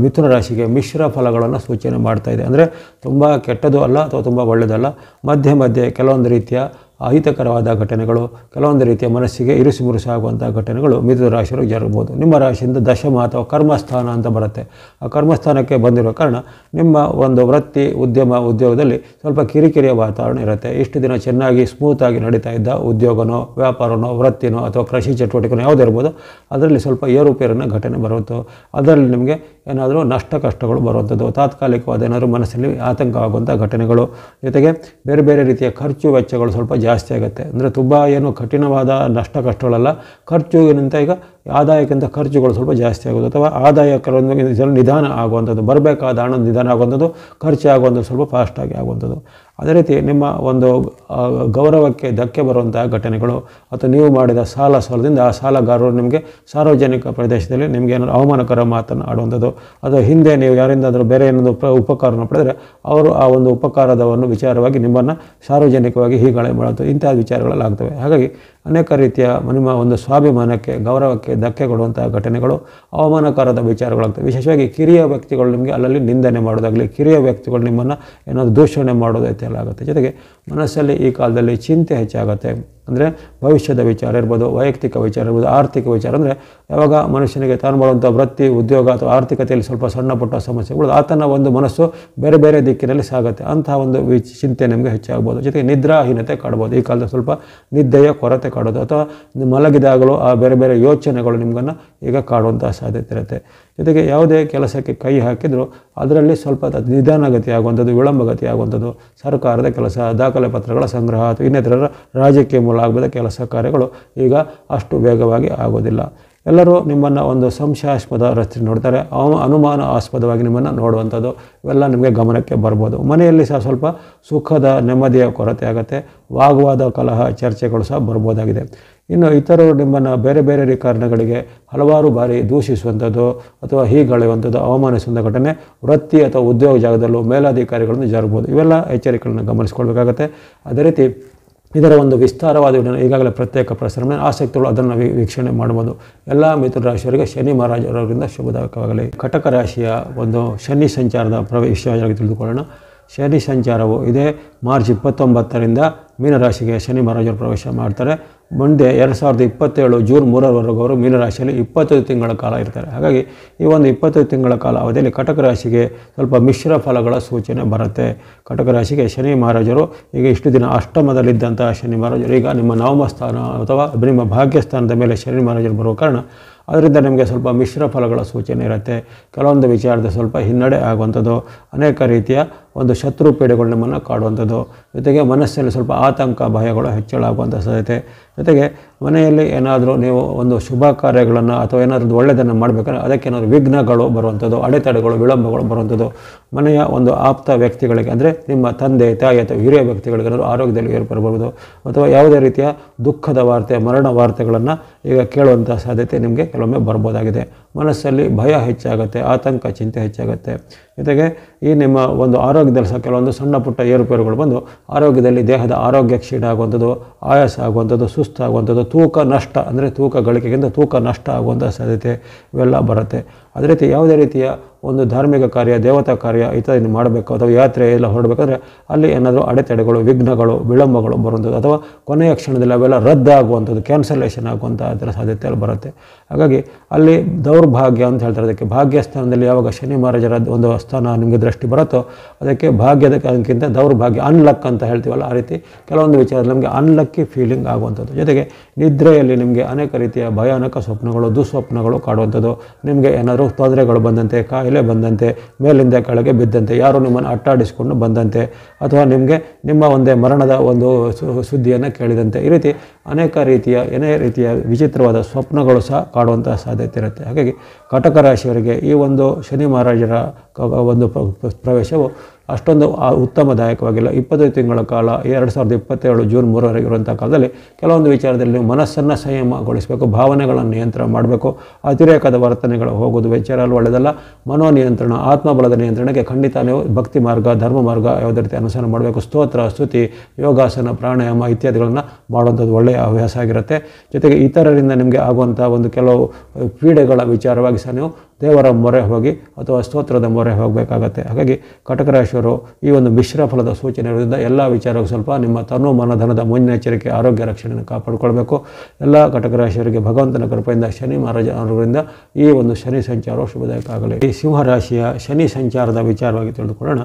ಮಿಥುನ ರಾಶಿಗೆ ಮಿಶ್ರ ಫಲಗಳನ್ನು ಸೂಚನೆ ಮಾಡ್ತಾ ಇದೆ. ಅಂದರೆ ತುಂಬ ಕೆಟ್ಟದ್ದು ಅಲ್ಲ ಅಥವಾ ತುಂಬ ಒಳ್ಳೆಯದಲ್ಲ, ಮಧ್ಯೆ ಮಧ್ಯೆ ಕೆಲವೊಂದು ರೀತಿಯ ಅಹಿತಕರವಾದ ಘಟನೆಗಳು, ಕೆಲವೊಂದು ರೀತಿಯ ಮನಸ್ಸಿಗೆ ಇರುಸು ಮುರುಸು ಆಗುವಂಥ ಘಟನೆಗಳು ಮಿಥುನ ರಾಶಿಯವರು ಜರುಗಬಹುದು. ನಿಮ್ಮ ರಾಶಿಯಿಂದ ದಶಮ ಅಥವಾ ಕರ್ಮಸ್ಥಾನ ಅಂತ ಬರುತ್ತೆ. ಆ ಕರ್ಮಸ್ಥಾನಕ್ಕೆ ಬಂದಿರೋ ಕಾರಣ ನಿಮ್ಮ ಒಂದು ವೃತ್ತಿ, ಉದ್ಯೋಗದಲ್ಲಿ ಸ್ವಲ್ಪ ಕಿರಿಕಿರಿಯ ವಾತಾವರಣ ಇರುತ್ತೆ. ಇಷ್ಟು ದಿನ ಚೆನ್ನಾಗಿ ಸ್ಮೂತಾಗಿ ನಡೀತಾ ಇದ್ದ ಉದ್ಯೋಗನೋ, ವ್ಯಾಪಾರನೋ, ವೃತ್ತಿನೋ ಅಥವಾ ಕೃಷಿ ಚಟುವಟಿಕೆನೋ ಯಾವುದೇ ಇರ್ಬೋದು, ಅದರಲ್ಲಿ ಸ್ವಲ್ಪ ಏರುಪೇರಿನ ಘಟನೆ ಬರುತ್ತೋ, ಅದರಲ್ಲಿ ನಿಮಗೆ ಏನಾದರೂ ಕಷ್ಟಗಳು ಬರುವಂಥದ್ದು, ತಾತ್ಕಾಲಿಕವಾದ ಏನಾದರೂ ಮನಸ್ಸಲ್ಲಿ ಆತಂಕವಾಗುವಂಥ ಘಟನೆಗಳು, ಜೊತೆಗೆ ಬೇರೆ ಬೇರೆ ರೀತಿಯ ಖರ್ಚು ವೆಚ್ಚಗಳು ಸ್ವಲ್ಪ ಜಾಸ್ತಿ ಆಗುತ್ತೆ. ಅಂದರೆ ತುಂಬ ಏನು ಕಠಿಣವಾದ ಕಷ್ಟಗಳಲ್ಲ, ಖರ್ಚುಗಿಂತ ಈಗ ಆದಾಯಕ್ಕಿಂತ ಖರ್ಚುಗಳು ಸ್ವಲ್ಪ ಜಾಸ್ತಿ ಆಗೋದು, ಅಥವಾ ಆದಾಯ ಕೆಲವೊಂದು ನಿಧಾನ ಆಗುವಂಥದ್ದು, ಬರಬೇಕಾದ ಹಣ ನಿಧಾನ ಆಗುವಂಥದ್ದು, ಖರ್ಚು ಆಗುವಂಥದ್ದು ಸ್ವಲ್ಪ ಫಾಸ್ಟಾಗಿ ಆಗುವಂಥದ್ದು. ಅದೇ ರೀತಿ ನಿಮ್ಮ ಒಂದು ಗೌರವಕ್ಕೆ ಧಕ್ಕೆ ಬರುವಂತಹ ಘಟನೆಗಳು, ಅಥವಾ ನೀವು ಮಾಡಿದ ಸಾಲದಿಂದ ಆ ಸಾಲಗಾರರು ನಿಮಗೆ ಸಾರ್ವಜನಿಕ ಪ್ರದೇಶದಲ್ಲಿ ನಿಮಗೆ ಏನಾದರೂ ಅವಮಾನಕರ ಮಾತನ್ನು ಆಡುವಂಥದ್ದು, ಅಥವಾ ಹಿಂದೆ ನೀವು ಯಾರಿಂದಾದರೂ ಬೇರೆ ಏನಾದರೂ ಉಪಕಾರನ ಪಡೆದರೆ ಅವರು ಆ ಒಂದು ಉಪಕಾರದವನ್ನು ವಿಚಾರವಾಗಿ ನಿಮ್ಮನ್ನು ಸಾರ್ವಜನಿಕವಾಗಿ ಹೀಗಾಳೆ ಮಾಡುವಂಥದ್ದು, ಇಂತಹ ವಿಚಾರಗಳಲ್ಲಿ ಆಗ್ತವೆ. ಹಾಗಾಗಿ ಅನೇಕ ರೀತಿಯ ನಿಮ್ಮ ಒಂದು ಸ್ವಾಭಿಮಾನಕ್ಕೆ, ಗೌರವಕ್ಕೆ ಧಕ್ಕೆ ಕೊಡುವಂತಹ ಘಟನೆಗಳು, ಅವಮಾನಕಾರದ ವಿಚಾರಗಳಾಗ್ತವೆ. ವಿಶೇಷವಾಗಿ ಕಿರಿಯ ವ್ಯಕ್ತಿಗಳು ನಿಮಗೆ ಅಲ್ಲಲ್ಲಿ ನಿಂದನೆ ಮಾಡೋದಾಗಲಿ, ಕಿರಿಯ ವ್ಯಕ್ತಿಗಳು ನಿಮ್ಮನ್ನು ಏನಾದರೂ ದೂಷಣೆ ಮಾಡೋದು ಎಲ್ಲ ಆಗುತ್ತೆ. ಜೊತೆಗೆ ಮನಸ್ಸಲ್ಲಿ ಈ ಕಾಲದಲ್ಲಿ ಚಿಂತೆ ಹೆಚ್ಚಾಗುತ್ತೆ. ಅಂದರೆ ಭವಿಷ್ಯದ ವಿಚಾರ ಇರ್ಬೋದು, ವೈಯಕ್ತಿಕ ವಿಚಾರ ಇರ್ಬೋದು, ಆರ್ಥಿಕ ವಿಚಾರ. ಅಂದರೆ ಯಾವಾಗ ಮನುಷ್ಯನಿಗೆ ತಾನು ಮಾಡುವಂಥ ವೃತ್ತಿ, ಉದ್ಯೋಗ ಅಥವಾ ಆರ್ಥಿಕತೆಯಲ್ಲಿ ಸ್ವಲ್ಪ ಸಣ್ಣ ಪುಟ್ಟ ಸಮಸ್ಯೆಗಳು, ಆತನ ಒಂದು ಮನಸ್ಸು ಬೇರೆ ಬೇರೆ ದಿಕ್ಕಿನಲ್ಲಿ ಸಾಗುತ್ತೆ. ಅಂತಹ ಒಂದು ಚಿಂತೆ ನಿಮಗೆ ಹೆಚ್ಚಾಗ್ಬೋದು. ಜೊತೆಗೆ ನಿದ್ರಾಹೀನತೆ ಕಾಡ್ಬೋದು. ಈ ಕಾಲದಲ್ಲಿ ಸ್ವಲ್ಪ ನಿದ್ದೆಯ ಕೊರತೆ ಕಾಡೋದು, ಅಥವಾ ಮಲಗಿದಾಗಲೂ ಆ ಬೇರೆ ಬೇರೆ ಯೋಚನೆಗಳು ನಿಮ್ಮನ್ನು ಈಗ ಕಾಡುವಂಥ ಸಾಧ್ಯತೆ ಇರುತ್ತೆ. ಜೊತೆಗೆ ಯಾವುದೇ ಕೆಲಸಕ್ಕೆ ಕೈ ಹಾಕಿದರೂ ಅದರಲ್ಲಿ ಸ್ವಲ್ಪ ನಿಧಾನಗತಿ ಆಗುವಂಥದ್ದು, ವಿಳಂಬಗತಿ ಆಗುವಂಥದ್ದು, ಸರ್ಕಾರದ ಕೆಲಸ, ದಾಖಲೆ ಪತ್ರಗಳ ಸಂಗ್ರಹ ಅಥವಾ ಇನ್ನಿತರ ರಾಜಕೀಯ ಮೂಲ ಆಗದ ಕೆಲಸ ಕಾರ್ಯಗಳು ಈಗ ಅಷ್ಟು ವೇಗವಾಗಿ ಆಗೋದಿಲ್ಲ. ಎಲ್ಲರೂ ನಿಮ್ಮನ್ನು ಒಂದು ಸಂಶಯಾಸ್ಪದ ರಸ್ತೆ ನೋಡ್ತಾರೆ, ಅನುಮಾನಾಸ್ಪದವಾಗಿ ನಿಮ್ಮನ್ನು ನೋಡುವಂಥದ್ದು, ಇವೆಲ್ಲ ನಿಮಗೆ ಗಮನಕ್ಕೆ ಬರ್ಬೋದು. ಮನೆಯಲ್ಲಿ ಸಹ ಸ್ವಲ್ಪ ಸುಖದ ನೆಮ್ಮದಿಯ ಕೊರತೆ ಆಗುತ್ತೆ, ವಾಗ್ವಾದ, ಕಲಹ, ಚರ್ಚೆಗಳು ಸಹ ಬರ್ಬೋದಾಗಿದೆ. ಇನ್ನು ಇತರರು ನಿಮ್ಮನ್ನು ಬೇರೆ ಬೇರೆ ಕಾರಣಗಳಿಗೆ ಹಲವಾರು ಬಾರಿ ದೂಷಿಸುವಂಥದ್ದು ಅಥವಾ ಹೀಗಳೆಯುವಂಥದ್ದು, ಅವಮಾನಿಸುವಂಥ ಘಟನೆ ವೃತ್ತಿ ಅಥವಾ ಉದ್ಯೋಗ ಜಾಗದಲ್ಲೂ ಮೇಲಾಧಿಕಾರಿಗಳನ್ನು ಜರುಗಬಹುದು. ಇವೆಲ್ಲ ಎಚ್ಚರಿಕೆಗಳನ್ನು ಗಮನಿಸಿಕೊಳ್ಬೇಕಾಗತ್ತೆ. ಅದೇ ರೀತಿ ಇದರ ಒಂದು ವಿಸ್ತಾರವಾದ ವಿಡಿಯೋನ ಈಗಾಗಲೇ ಪ್ರತ್ಯೇಕ ಪ್ರಸಾರ ಆಸಕ್ತಿಗಳು ಅದನ್ನು ವೀಕ್ಷಣೆ ಮಾಡ್ಬೋದು. ಎಲ್ಲ ಮಿಥುನ ರಾಶಿಯವರಿಗೆ ಶನಿ ಮಹಾರಾಜರಿಂದ ಶುಭದಾಯಕವಾಗಲಿ. ಕಟಕ ರಾಶಿಯ ಒಂದು ಶನಿ ಸಂಚಾರದ ವಿಷಯವಾಗಿ ತಿಳಿದುಕೊಳ್ಳೋಣ. ಶನಿ ಸಂಚಾರವು ಇದೇ ಮಾರ್ಚ್ 29ರಿಂದ ಮೀನರಾಶಿಗೆ ಶನಿ ಮಹಾರಾಜರು ಪ್ರವೇಶ ಮಾಡ್ತಾರೆ. ಮುಂದೆ 2027 ಜೂನ್ 3ರವರೆಗೂ ಅವರು ಮೀನರಾಶಿಯಲ್ಲಿ 25 ತಿಂಗಳ ಕಾಲ ಇರ್ತಾರೆ. ಹಾಗಾಗಿ ಈ ಒಂದು 25 ತಿಂಗಳ ಕಾಲ ಅವಧಿಯಲ್ಲಿ ಕಟಕ ರಾಶಿಗೆ ಸ್ವಲ್ಪ ಮಿಶ್ರ ಫಲಗಳ ಸೂಚನೆ ಬರುತ್ತೆ. ಕಟಕ ರಾಶಿಗೆ ಶನಿ ಮಹಾರಾಜರು ಈಗ ಇಷ್ಟು ದಿನ ಅಷ್ಟಮದಲ್ಲಿದ್ದಂತಹ ಶನಿ ಮಹಾರಾಜರು ಈಗ ನಿಮ್ಮ ನವಮ ಸ್ಥಾನ ಅಥವಾ ನಿಮ್ಮ ಭಾಗ್ಯಸ್ಥಾನದ ಮೇಲೆ ಶನಿ ಮಹಾರಾಜರು ಬರುವ ಕಾರಣ ಅದರಿಂದ ನಿಮಗೆ ಸ್ವಲ್ಪ ಮಿಶ್ರ ಫಲಗಳ ಸೂಚನೆ ಇರುತ್ತೆ. ಕೆಲವೊಂದು ವಿಚಾರದ ಸ್ವಲ್ಪ ಹಿನ್ನಡೆ ಆಗುವಂಥದ್ದು, ಅನೇಕ ರೀತಿಯ ಒಂದು ಶತ್ರು ಪೀಡೆಗಳು ನಿಮ್ಮನ್ನು ಕಾಡುವಂಥದ್ದು, ಜೊತೆಗೆ ಮನಸ್ಸಲ್ಲಿ ಸ್ವಲ್ಪ ಆತಂಕ, ಭಯಗಳು ಹೆಚ್ಚಳ ಆಗುವಂಥ ಸಾಧ್ಯತೆ. ಜೊತೆಗೆ ಮನೆಯಲ್ಲಿ ಏನಾದರೂ ನೀವು ಒಂದು ಶುಭ ಕಾರ್ಯಗಳನ್ನು ಅಥವಾ ಏನಾದರೂ ಒಳ್ಳೆಯದನ್ನು ಮಾಡಬೇಕಾದ್ರೆ ಅದಕ್ಕೇನಾದರೂ ವಿಘ್ನಗಳು ಬರುವಂಥದ್ದು, ಅಡೆತಡೆಗಳು, ವಿಳಂಬಗಳು ಬರುವಂಥದ್ದು, ಮನೆಯ ಒಂದು ಆಪ್ತ ವ್ಯಕ್ತಿಗಳಿಗೆ ಅಂದರೆ ನಿಮ್ಮ ತಂದೆ, ತಾಯಿ ಅಥವಾ ಹಿರಿಯ ವ್ಯಕ್ತಿಗಳಿಗೆ ಏನಾದರೂ ಆರೋಗ್ಯದಲ್ಲಿ ಏರ್ಪಡಬಹುದು, ಅಥವಾ ಯಾವುದೇ ರೀತಿಯ ದುಃಖದ ವಾರ್ತೆ, ಮರಣ ವಾರ್ತೆಗಳನ್ನು ಈಗ ಕೇಳುವಂಥ ಸಾಧ್ಯತೆ ನಿಮಗೆ ಕೆಲವೊಮ್ಮೆ ಬರ್ಬೋದಾಗಿದೆ. ಮನಸ್ಸಲ್ಲಿ ಭಯ ಹೆಚ್ಚಾಗುತ್ತೆ, ಆತಂಕ, ಚಿಂತೆ ಹೆಚ್ಚಾಗುತ್ತೆ. ಜೊತೆಗೆ ಈ ನಿಮ್ಮ ಒಂದು ಆರೋಗ್ಯದಲ್ಲಿ ಸಹ ಕೆಲವೊಂದು ಸಣ್ಣ ಪುಟ್ಟ ಏರುಪೇರುಗಳು ಬಂದು ಆರೋಗ್ಯದಲ್ಲಿ ದೇಹದ ಆರೋಗ್ಯ ಕ್ಷೀಣ ಆಗುವಂಥದ್ದು, ಆಯಾಸ ಆಗುವಂಥದ್ದು, ಸುಸ್ತಾಗುವಂಥದ್ದು, ತೂಕ ನಷ್ಟ ಅಂದರೆ ತೂಕ ಗಳಿಕೆಗಿಂತ ತೂಕ ನಷ್ಟ ಆಗುವಂಥ ಸಾಧ್ಯತೆ ಇವೆಲ್ಲ ಬರುತ್ತೆ. ಅದೇ ರೀತಿ ಯಾವುದೇ ರೀತಿಯ ಒಂದು ಧಾರ್ಮಿಕ ಕಾರ್ಯ, ದೇವತಾ ಕಾರ್ಯ ಇತ್ಯಾದಿ ಮಾಡಬೇಕು ಅಥವಾ ಯಾತ್ರೆ ಎಲ್ಲ ಹೊರಡಬೇಕಾದ್ರೆ ಅಲ್ಲಿ ಏನಾದರೂ ಅಡೆತಡೆಗಳು, ವಿಘ್ನಗಳು, ವಿಳಂಬಗಳು ಬರುವಂಥದ್ದು ಅಥವಾ ಕೊನೆಯ ಕ್ಷಣದಲ್ಲಿ ಅವೆಲ್ಲ ರದ್ದಾಗುವಂಥದ್ದು, ಕ್ಯಾನ್ಸಲೇಷನ್ ಆಗುವಂಥ ಅದರ ಸಾಧ್ಯತೆ ಅಲ್ಲಿ ಬರುತ್ತೆ. ಹಾಗಾಗಿ ಅಲ್ಲಿ ದೌರ್ಭಾಗ್ಯ ಅಂತ ಹೇಳ್ತಾರೆ. ಅದಕ್ಕೆ ಭಾಗ್ಯಸ್ಥಾನದಲ್ಲಿ ಯಾವಾಗ ಶನಿ ಮಹಾರಾಜರ ಒಂದು ಸ್ಥಾನ ನಿಮಗೆ ದೃಷ್ಟಿ ಬರುತ್ತೋ ಅದಕ್ಕೆ ಭಾಗ್ಯದಕ್ಕಿಂತ ದೌರ್ಭಾಗ್ಯ, ಅನ್ಲಕ್ ಅಂತ ಹೇಳ್ತೀವಲ್ಲ, ಆ ರೀತಿ ಕೆಲವೊಂದು ವಿಚಾರದಲ್ಲಿ ನಮಗೆ ಅನ್ಲಕ್ಕಿ ಫೀಲಿಂಗ್ ಆಗುವಂಥದ್ದು. ಜೊತೆಗೆ ನಿದ್ರೆಯಲ್ಲಿ ನಿಮಗೆ ಅನೇಕ ರೀತಿಯ ಭಯಾನಕ ಸ್ವಪ್ನಗಳು, ದುಸ್ವಪ್ನಗಳು ಕಾಡುವಂಥದ್ದು, ನಿಮಗೆ ಏನಾದರೂ ತೊಂದರೆಗಳು ಬಂದಂತೆ, ಕಾಯಿಲೆ ಬಂದಂತೆ, ಮೇಲಿಂದ ಕೆಳಗೆ ಬಿದ್ದಂತೆ, ಯಾರು ನಿಮ್ಮನ್ನು ಅಟ್ಟಾಡಿಸಿಕೊಂಡು ಬಂದಂತೆ, ಅಥವಾ ನಿಮಗೆ ನಿಮ್ಮ ಒಂದೇ ಮರಣದ ಒಂದು ಸುದ್ದಿಯನ್ನು ಕೇಳಿದಂತೆ, ಈ ರೀತಿ ಅನೇಕ ರೀತಿಯ ಏನೇ ರೀತಿಯ ವಿಚಿತ್ರವಾದ ಸ್ವಪ್ನಗಳು ಸಹ ಕಾಡುವಂಥ ಸಾಧ್ಯತೆ ಇರುತ್ತೆ. ಹಾಗಾಗಿ ಕಟಕ ರಾಶಿಯವರಿಗೆ ಈ ಒಂದು ಶನಿ ಮಹಾರಾಜರ ಒಂದು ಪ್ರವೇಶವು ಅಷ್ಟೊಂದು ಉತ್ತಮದಾಯಕವಾಗಿಲ್ಲ. 25 ತಿಂಗಳ ಕಾಲ 2027 ಜೂನ್ 3ರವರೆಗೆ ಇರುವಂಥ ಕಾಲದಲ್ಲಿ ಕೆಲವೊಂದು ವಿಚಾರದಲ್ಲಿ ನೀವು ಮನಸ್ಸನ್ನು ಸಂಯಮಗೊಳಿಸಬೇಕು, ಭಾವನೆಗಳನ್ನು ನಿಯಂತ್ರಣ ಮಾಡಬೇಕು. ಅತಿರೇಕದ ವರ್ತನೆಗಳು ಹೋಗೋದು ವಿಚಾರ ಒಳ್ಳೆಯದಲ್ಲ. ಮನೋನಿಯಂತ್ರಣ, ಆತ್ಮಬಲದ ನಿಯಂತ್ರಣಕ್ಕೆ ಖಂಡಿತ ನೀವು ಭಕ್ತಿ ಮಾರ್ಗ, ಧರ್ಮ ಮಾರ್ಗ ಯಾವುದೇ ರೀತಿ ಅನುಸರಣೆ ಮಾಡಬೇಕು. ಸ್ತೋತ್ರ, ಸ್ತುತಿ, ಯೋಗಾಸನ, ಪ್ರಾಣಾಯಾಮ ಇತ್ಯಾದಿಗಳನ್ನು ಮಾಡುವಂಥದ್ದು ಒಳ್ಳೆಯ ಹವ್ಯಾಸ ಆಗಿರುತ್ತೆ. ಜೊತೆಗೆ ಇತರರಿಂದ ನಿಮಗೆ ಆಗುವಂಥ ಒಂದು ಕೆಲವು ಪೀಡೆಗಳ ವಿಚಾರವಾಗಿ ಸಹ ನೀವು ದೇವರ ಮೊರೆ ಹೋಗಿ ಅಥವಾ ಸ್ತೋತ್ರದ ಮೊರೆ ಹೋಗಬೇಕಾಗತ್ತೆ. ಹಾಗಾಗಿ ಕಟಕ ರಾಶಿಯವರು ಈ ಒಂದು ಮಿಶ್ರ ಫಲದ ಸೂಚನೆ ಇರೋದ್ರಿಂದ ಎಲ್ಲ ವಿಚಾರಕ್ಕೂ ಸ್ವಲ್ಪ ನಿಮ್ಮ ತನು ಮನಧನದ ಮುನ್ನೆಚ್ಚರಿಕೆ, ಆರೋಗ್ಯ ರಕ್ಷಣೆಯನ್ನು ಕಾಪಾಡಿಕೊಳ್ಬೇಕು. ಎಲ್ಲ ಕಟಕ ರಾಶಿಯವರಿಗೆ ಭಗವಂತನ ಕೃಪೆಯಿಂದ ಶನಿ ಮಹಾರಾಜ ಅವರಿಂದ ಈ ಒಂದು ಶನಿ ಸಂಚಾರವು ಶುಭದಾಯಕ ಆಗಲಿ. ಈ ಸಿಂಹರಾಶಿಯ ಶನಿ ಸಂಚಾರದ ವಿಚಾರವಾಗಿ ತಿಳಿದುಕೊಳ್ಳೋಣ.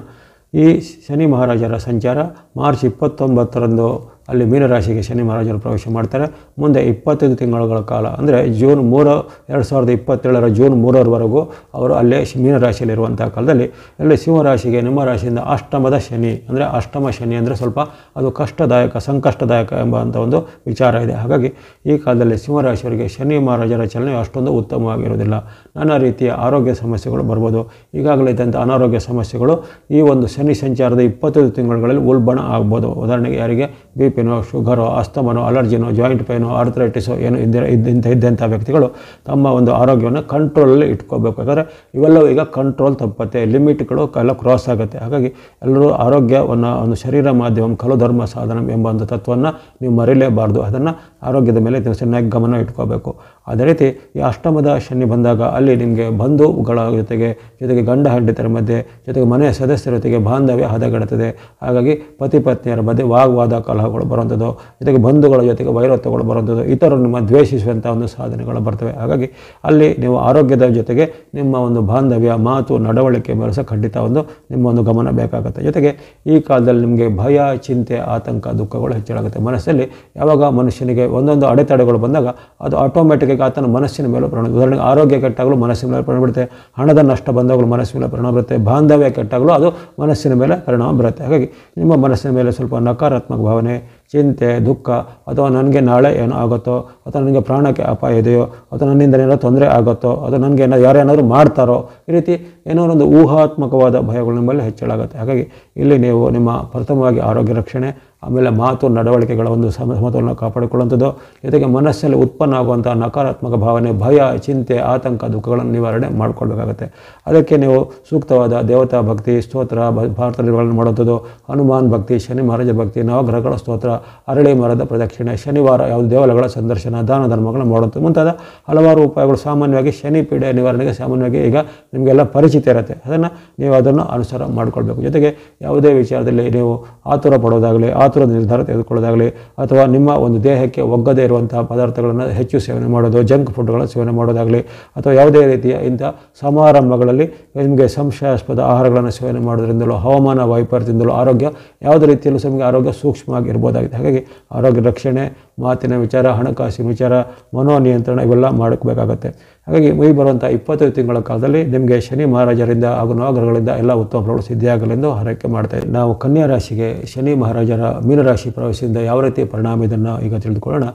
ಈ ಶನಿ ಮಹಾರಾಜರ ಸಂಚಾರ ಮಾರ್ಚ್ 29ರಂದು ಅಲ್ಲಿ ಮೀನರಾಶಿಗೆ ಶನಿ ಮಹಾರಾಜರು ಪ್ರವೇಶ ಮಾಡ್ತಾರೆ. ಮುಂದೆ 25 ತಿಂಗಳುಗಳ ಕಾಲ ಅಂದರೆ ಜೂನ್ 3, 2027 ಜೂನ್ 3ರವರೆಗೂ ಅವರು ಅಲ್ಲೇ ಮೀನರಾಶಿಯಲ್ಲಿರುವಂಥ ಕಾಲದಲ್ಲಿ ಅಲ್ಲಿ ಸಿಂಹರಾಶಿಗೆ ನಿಮ್ಮ ರಾಶಿಯಿಂದ ಅಷ್ಟಮದ ಶನಿ, ಅಂದರೆ ಅಷ್ಟಮ ಶನಿ ಅಂದರೆ ಸ್ವಲ್ಪ ಅದು ಕಷ್ಟದಾಯಕ, ಸಂಕಷ್ಟದಾಯಕ ಎಂಬಂಥ ಒಂದು ವಿಚಾರ ಇದೆ. ಹಾಗಾಗಿ ಈ ಕಾಲದಲ್ಲಿ ಸಿಂಹರಾಶಿಯವರಿಗೆ ಶನಿ ಮಹಾರಾಜರ ಚಲನೆ ಅಷ್ಟೊಂದು ಉತ್ತಮವಾಗಿರುವುದಿಲ್ಲ. ನಾನಾ ರೀತಿಯ ಆರೋಗ್ಯ ಸಮಸ್ಯೆಗಳು ಬರ್ಬೋದು. ಈಗಾಗಲೇ ಇದ್ದಂಥ ಅನಾರೋಗ್ಯ ಸಮಸ್ಯೆಗಳು ಈ ಒಂದು ಶನಿ ಸಂಚಾರದ 25 ತಿಂಗಳುಗಳಲ್ಲಿ ಉಲ್ಬಣ ಆಗ್ಬೋದು. ಉದಾಹರಣೆಗೆ ಯಾರಿಗೆ ಬಿಪಿನೋ, ಶುಗರೋ, ಅಸ್ತಮನೋ, ಅಲರ್ಜಿನೋ, ಜಾಯಿಂಟ್ ಪೇನೋ, ಆರ್ಥರೈಟಿಸೋ ಏನು ಇದ್ದಂಥ ವ್ಯಕ್ತಿಗಳು ತಮ್ಮ ಒಂದು ಆರೋಗ್ಯವನ್ನು ಕಂಟ್ರೋಲಲ್ಲಿ ಇಟ್ಕೋಬೇಕು. ಯಾಕಂದರೆ ಇವೆಲ್ಲವೂ ಈಗ ಕಂಟ್ರೋಲ್ ತಪ್ಪತ್ತೆ, ಲಿಮಿಟ್ಗಳು ಎಲ್ಲ ಕ್ರಾಸ್ ಆಗುತ್ತೆ. ಹಾಗಾಗಿ ಎಲ್ಲರೂ ಆರೋಗ್ಯವನ್ನು ಒಂದು ಶರೀರ ಮಾಧ್ಯಮ ಖಲು ಧರ್ಮ ಸಾಧನ ಎಂಬ ಒಂದು ತತ್ವವನ್ನು ನೀವು ಮರೀಲೇಬಾರ್ದು. ಅದನ್ನು ಆರೋಗ್ಯದ ಮೇಲೆ ನೀವು ಚೆನ್ನಾಗಿ ಗಮನ ಇಟ್ಕೋಬೇಕು. ಅದೇ ರೀತಿ ಈ ಅಷ್ಟಮದ ಶನಿ ಬಂದಾಗ ಅಲ್ಲಿ ನಿಮಗೆ ಬಂಧುಗಳ ಜೊತೆಗೆ ಗಂಡ ಹೆಂಡತಿಯರ ಮಧ್ಯೆ, ಜೊತೆಗೆ ಮನೆಯ ಸದಸ್ಯರ ಜೊತೆಗೆ ಬಾಂಧವ್ಯ ಹದಗೆಡುತ್ತದೆ. ಹಾಗಾಗಿ ಪತಿ ಪತ್ನಿಯರ ಮಧ್ಯೆ ವಾಗ್ವಾದ ಕಲಹಗಳು ಬರುವಂಥದ್ದು, ಜೊತೆಗೆ ಬಂಧುಗಳ ಜೊತೆಗೆ ವೈರತ್ವಗಳು ಬರುವಂಥದ್ದು, ಇತರರು ನಿಮ್ಮ ದ್ವೇಷಿಸುವಂಥ ಒಂದು ಸಾಧನೆಗಳು ಬರ್ತವೆ. ಹಾಗಾಗಿ ಅಲ್ಲಿ ನೀವು ಆರೋಗ್ಯದ ಜೊತೆಗೆ ನಿಮ್ಮ ಒಂದು ಬಾಂಧವ್ಯ, ಮಾತು, ನಡವಳಿಕೆ ಮೇಲೆ ಸಹ ಖಂಡಿತ ನಿಮ್ಮ ಒಂದು ಗಮನ ಬೇಕಾಗುತ್ತೆ. ಜೊತೆಗೆ ಈ ಕಾಲದಲ್ಲಿ ನಿಮಗೆ ಭಯ, ಚಿಂತೆ, ಆತಂಕ, ದುಃಖಗಳು ಹೆಚ್ಚಾಗುತ್ತೆ. ಮನಸ್ಸಲ್ಲಿ ಯಾವಾಗ ಮನುಷ್ಯನಿಗೆ ಒಂದೊಂದು ಅಡೆತಡೆಗಳು ಬಂದಾಗ ಅದು ಆಟೋಮೆಟಿಕ್ ಆತನ ಮನಸ್ಸಿನ ಮೇಲೆ ಪರಿಣಾಮ. ಉದಾಹರಣೆಗೆ ಆರೋಗ್ಯ ಕೆಟ್ಟಾಗಲೂ ಮನಸ್ಸಿನ ಮೇಲೆ ಪರಿಣಾಮ ಬೀರುತ್ತೆ, ಹಣದ ನಷ್ಟ ಬಂದಾಗಲೂ ಮನಸ್ಸಿನ ಮೇಲೆ ಪರಿಣಾಮ ಬರುತ್ತೆ, ಬಾಂಧವ್ಯ ಕೆಟ್ಟಾಗಲೂ ಅದು ಮನಸ್ಸಿನ ಮೇಲೆ ಪರಿಣಾಮ ಬರುತ್ತೆ. ಹಾಗಾಗಿ ನಿಮ್ಮ ಮನಸ್ಸಿನ ಮೇಲೆ ಸ್ವಲ್ಪ ನಕಾರಾತ್ಮಕ ಭಾವನೆ, ಚಿಂತೆ, ದುಃಖ, ಅಥವಾ ನನಗೆ ನಾಳೆ ಏನೋ ಆಗುತ್ತೋ, ಅಥವಾ ನನಗೆ ಪ್ರಾಣಕ್ಕೆ ಅಪಾಯ ಇದೆಯೋ, ಅಥವಾ ನನ್ನಿಂದ ಏನಾದರೂ ತೊಂದರೆ ಆಗುತ್ತೋ, ಅಥವಾ ನನಗೆ ಯಾರೇನಾದರೂ ಮಾಡ್ತಾರೋ, ಈ ರೀತಿ ಏನೋ ಒಂದು ಊಹಾತ್ಮಕವಾದ ಭಯಗಳು ನಿಮ್ಮಲ್ಲಿ ಹೆಚ್ಚಳಾಗುತ್ತೆ. ಹಾಗಾಗಿ ಇಲ್ಲಿ ನೀವು ನಿಮ್ಮ ಪ್ರಥಮವಾಗಿ ಆರೋಗ್ಯ ರಕ್ಷಣೆ, ಆಮೇಲೆ ಮಾತು, ನಡವಳಿಕೆಗಳ ಒಂದು ಸಮತೋಲನ ಕಾಪಾಡಿಕೊಳ್ಳುವಂಥದ್ದು, ಜೊತೆಗೆ ಮನಸ್ಸಲ್ಲಿ ಉತ್ಪನ್ನ ಆಗುವಂಥ ನಕಾರಾತ್ಮಕ ಭಾವನೆ, ಭಯ, ಚಿಂತೆ, ಆತಂಕ, ದುಃಖಗಳನ್ನು ನಿವಾರಣೆ ಮಾಡಿಕೊಳ್ಬೇಕಾಗತ್ತೆ. ಅದಕ್ಕೆ ನೀವು ಸೂಕ್ತವಾದ ದೇವತಾ ಭಕ್ತಿ, ಸ್ತೋತ್ರ, ಭಾರತ ನಿರ್ವಹಣೆ ಮಾಡುವಂಥದ್ದು, ಹನುಮಾನ್ ಭಕ್ತಿ, ಶನಿ ಮಹಾರಾಜ ಭಕ್ತಿ, ನವಗ್ರಹಗಳ ಸ್ತೋತ್ರ, ಅರಳಿ ಮರದ ಪ್ರದಕ್ಷಿಣೆ, ಶನಿವಾರ ಯಾವುದು ದೇವಾಲಯಗಳ ಸಂದರ್ಶನ, ದಾನ ಧರ್ಮಗಳನ್ನು ಮಾಡುವಂಥದ್ದು ಮುಂತಾದ ಹಲವಾರು ಉಪಾಯಗಳು ಸಾಮಾನ್ಯವಾಗಿ ಶನಿ ಪೀಡೆ ನಿವಾರಣೆಗೆ ಸಾಮಾನ್ಯವಾಗಿ ಈಗ ನಿಮಗೆಲ್ಲ ಪರಿಚಿತ ಇರುತ್ತೆ. ನೀವು ಅದನ್ನು ಅನುಸಾರ ಮಾಡಿಕೊಳ್ಬೇಕು. ಜೊತೆಗೆ ಯಾವುದೇ ವಿಚಾರದಲ್ಲಿ ನೀವು ಆತುರ ಪಡೋದಾಗಲಿ, ಆತುರದ ನಿರ್ಧಾರ ತೆಗೆದುಕೊಳ್ಳೋದಾಗಲಿ, ಅಥವಾ ನಿಮ್ಮ ಒಂದು ದೇಹಕ್ಕೆ ಒಗ್ಗದೇ ಇರುವಂತಹ ಪದಾರ್ಥಗಳನ್ನು ಹೆಚ್ಚು ಸೇವನೆ ಮಾಡೋದು, ಜಂಕ್ ಫುಡ್ಗಳನ್ನು ಸೇವನೆ ಮಾಡೋದಾಗಲಿ, ಅಥವಾ ಯಾವುದೇ ರೀತಿಯ ಇಂಥ ಸಮಾರಂಭಗಳಲ್ಲಿ ನಿಮಗೆ ಸಂಶಯಾಸ್ಪದ ಆಹಾರಗಳನ್ನು ಸೇವನೆ ಮಾಡೋದ್ರಿಂದಲೂ, ಹವಾಮಾನ ವೈಪರೀತ್ಯದಿಂದಲೂ ಆರೋಗ್ಯ ಯಾವುದೇ ರೀತಿಯಲ್ಲೂ ನಿಮಗೆ ಆರೋಗ್ಯ ಸೂಕ್ಷ್ಮವಾಗಿ ಇರ್ಬೋದಾಗಿದೆ. ಹಾಗಾಗಿ ಆರೋಗ್ಯ ರಕ್ಷಣೆ, ಮಾತಿನ ವಿಚಾರ, ಹಣಕಾಸಿನ ವಿಚಾರ, ಮನೋನಿಯಂತ್ರಣ ಇವೆಲ್ಲ ಮಾಡಬೇಕಾಗತ್ತೆ. ಹಾಗಾಗಿ ಈ ಬರುವಂಥ 25 ತಿಂಗಳ ಕಾಲದಲ್ಲಿ ನಿಮಗೆ ಶನಿ ಮಹಾರಾಜರಿಂದ ಹಾಗೂ ನವಗ್ರಹಗಳಿಂದ ಎಲ್ಲ ಉತ್ತಮ ಫಲಗಳು ಸಿದ್ಧಿಯಾಗಲೆಂದು ಹಾರೈಕೆ ಮಾಡ್ತಾಯಿದ್ದೀವಿ. ನಾವು ಕನ್ಯಾ ರಾಶಿಗೆ ಶನಿ ಮಹಾರಾಜರ ಮೀನರಾಶಿ ಪ್ರವೇಶದಿಂದ ಯಾವ ರೀತಿ ಪರಿಣಾಮ ಇದನ್ನು ಈಗ ತಿಳಿದುಕೊಳ್ಳೋಣ.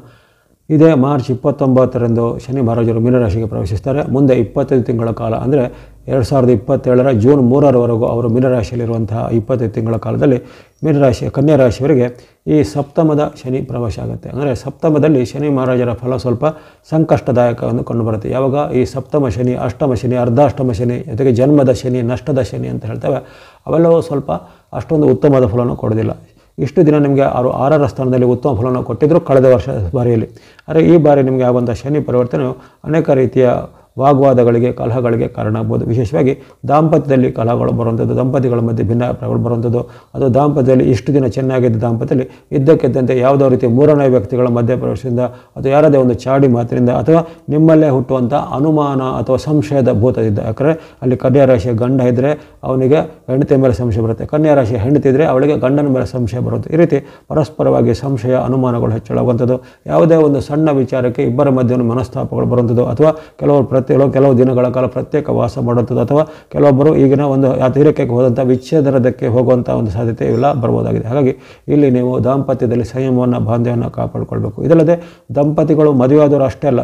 ಇದೇ ಮಾರ್ಚ್ 29ರಂದು ಶನಿ ಮಹಾರಾಜರು ಮೀನರಾಶಿಗೆ ಪ್ರವೇಶಿಸ್ತಾರೆ. ಮುಂದೆ 25 ತಿಂಗಳ ಕಾಲ ಅಂದರೆ 2027 ಜೂನ್ 3ರವರೆಗೂ ಅವರು ಮೀನರಾಶಿಯಲ್ಲಿರುವಂತಹ 25 ತಿಂಗಳ ಕಾಲದಲ್ಲಿ ಕನ್ಯಾ ರಾಶಿಯವರಿಗೆ ಈ ಸಪ್ತಮದ ಶನಿ ಪ್ರವೇಶ ಆಗುತ್ತೆ. ಅಂದರೆ ಸಪ್ತಮದಲ್ಲಿ ಶನಿ ಮಹಾರಾಜರ ಫಲ ಸ್ವಲ್ಪ ಸಂಕಷ್ಟದಾಯಕವನ್ನು ಕಂಡುಬರುತ್ತೆ. ಯಾವಾಗ ಈ ಸಪ್ತಮ ಶನಿ, ಅಷ್ಟಮ ಶನಿ, ಅರ್ಧಾಷ್ಟಮ ಶನಿ, ಜೊತೆಗೆ ಜನ್ಮದ ಶನಿ, ನಷ್ಟದ ಶನಿ ಅಂತ ಹೇಳ್ತೇವೆ, ಅವೆಲ್ಲವೂ ಸ್ವಲ್ಪ ಅಷ್ಟೊಂದು ಉತ್ತಮವಾದ ಫಲವನ್ನು ಕೊಡೋದಿಲ್ಲ. ಇಷ್ಟು ದಿನ ನಿಮಗೆ 6ರ ಸ್ಥಾನದಲ್ಲಿ ಉತ್ತಮ ಫಲವನ್ನು ಕೊಟ್ಟಿದ್ದರು ಕಳೆದ ವರ್ಷ ಬಾರಿಯಲ್ಲಿ. ಆದರೆ ಈ ಬಾರಿ ನಿಮಗೆ ಆಗುವಂಥ ಶನಿ ಪರಿವರ್ತನೆಯು ಅನೇಕ ರೀತಿಯ ವಾಗ್ವಾದಗಳಿಗೆ ಕಲಹಗಳಿಗೆ ಕಾರಣ ಆಗ್ಬೋದು. ವಿಶೇಷವಾಗಿ ದಾಂಪತ್ಯದಲ್ಲಿ ಕಲಹಗಳು ಬರುವಂಥದ್ದು, ದಂಪತಿಗಳ ಮಧ್ಯೆ ಭಿನ್ನಾಭಿಪ್ರಾಯಗಳು ಬರುವಂಥದ್ದು, ಅಥವಾ ದಾಂಪತ್ಯದಲ್ಲಿ ಇಷ್ಟು ದಿನ ಚೆನ್ನಾಗಿದ್ದ ದಾಂಪತ್ಯದಲ್ಲಿ ಇದ್ದಕ್ಕಿದ್ದಂತೆ ಯಾವುದೋ ರೀತಿ ಮೂರನೇ ವ್ಯಕ್ತಿಗಳ ಮಧ್ಯಪ್ರವೇಶದಿಂದ ಅಥವಾ ಯಾರದೇ ಒಂದು ಚಾಡಿ ಮಾತಿನಿಂದ ಅಥವಾ ನಿಮ್ಮಲ್ಲೇ ಹುಟ್ಟುವಂಥ ಅನುಮಾನ ಅಥವಾ ಸಂಶಯದ ಭೂತದಿಂದ. ಯಾಕಂದರೆ ಅಲ್ಲಿ ಕನ್ಯಾ ರಾಶಿಯ ಗಂಡ ಇದ್ದರೆ ಅವನಿಗೆ ಹೆಂಡತಿಯ ಮೇಲೆ ಸಂಶಯ ಬರುತ್ತೆ, ಕನ್ಯಾ ರಾಶಿಯ ಹೆಂಡತಿ ಇದ್ದರೆ ಅವಳಿಗೆ ಗಂಡನ ಮೇಲೆ ಸಂಶಯ ಬರುತ್ತೆ. ಈ ರೀತಿ ಪರಸ್ಪರವಾಗಿ ಸಂಶಯ ಅನುಮಾನಗಳು ಹೆಚ್ಚಳಾಗುವಂಥದ್ದು, ಯಾವುದೇ ಒಂದು ಸಣ್ಣ ವಿಚಾರಕ್ಕೆ ಇಬ್ಬರ ಮಧ್ಯೆ ಮನಸ್ತಾಪಗಳು ಬರುವಂಥದ್ದು, ಅಥವಾ ಕೆಲವು ದಿನಗಳ ಕಾಲ ಪ್ರತ್ಯೇಕ ವಾಸ ಮಾಡುವಂಥದ್ದು, ಅಥವಾ ಕೆಲವೊಬ್ಬರು ಈಗಿನ ಒಂದು ತೀರಕ್ಕೆ ಹೋದಂಥ ವಿಚ್ಛೇದನದಕ್ಕೆ ಹೋಗುವಂಥ ಒಂದು ಸಾಧ್ಯತೆ ಇವೆಲ್ಲ ಬರ್ಬೋದಾಗಿದೆ. ಹಾಗಾಗಿ ಇಲ್ಲಿ ನೀವು ದಾಂಪತ್ಯದಲ್ಲಿ ಸಂಯಮವನ್ನು ಬಾಂಧವ್ಯವನ್ನು ಕಾಪಾಡಿಕೊಳ್ಬೇಕು. ಇದಲ್ಲದೆ ದಂಪತಿಗಳು ಮದುವೆಯಾದವರು ಅಷ್ಟೇ ಅಲ್ಲ,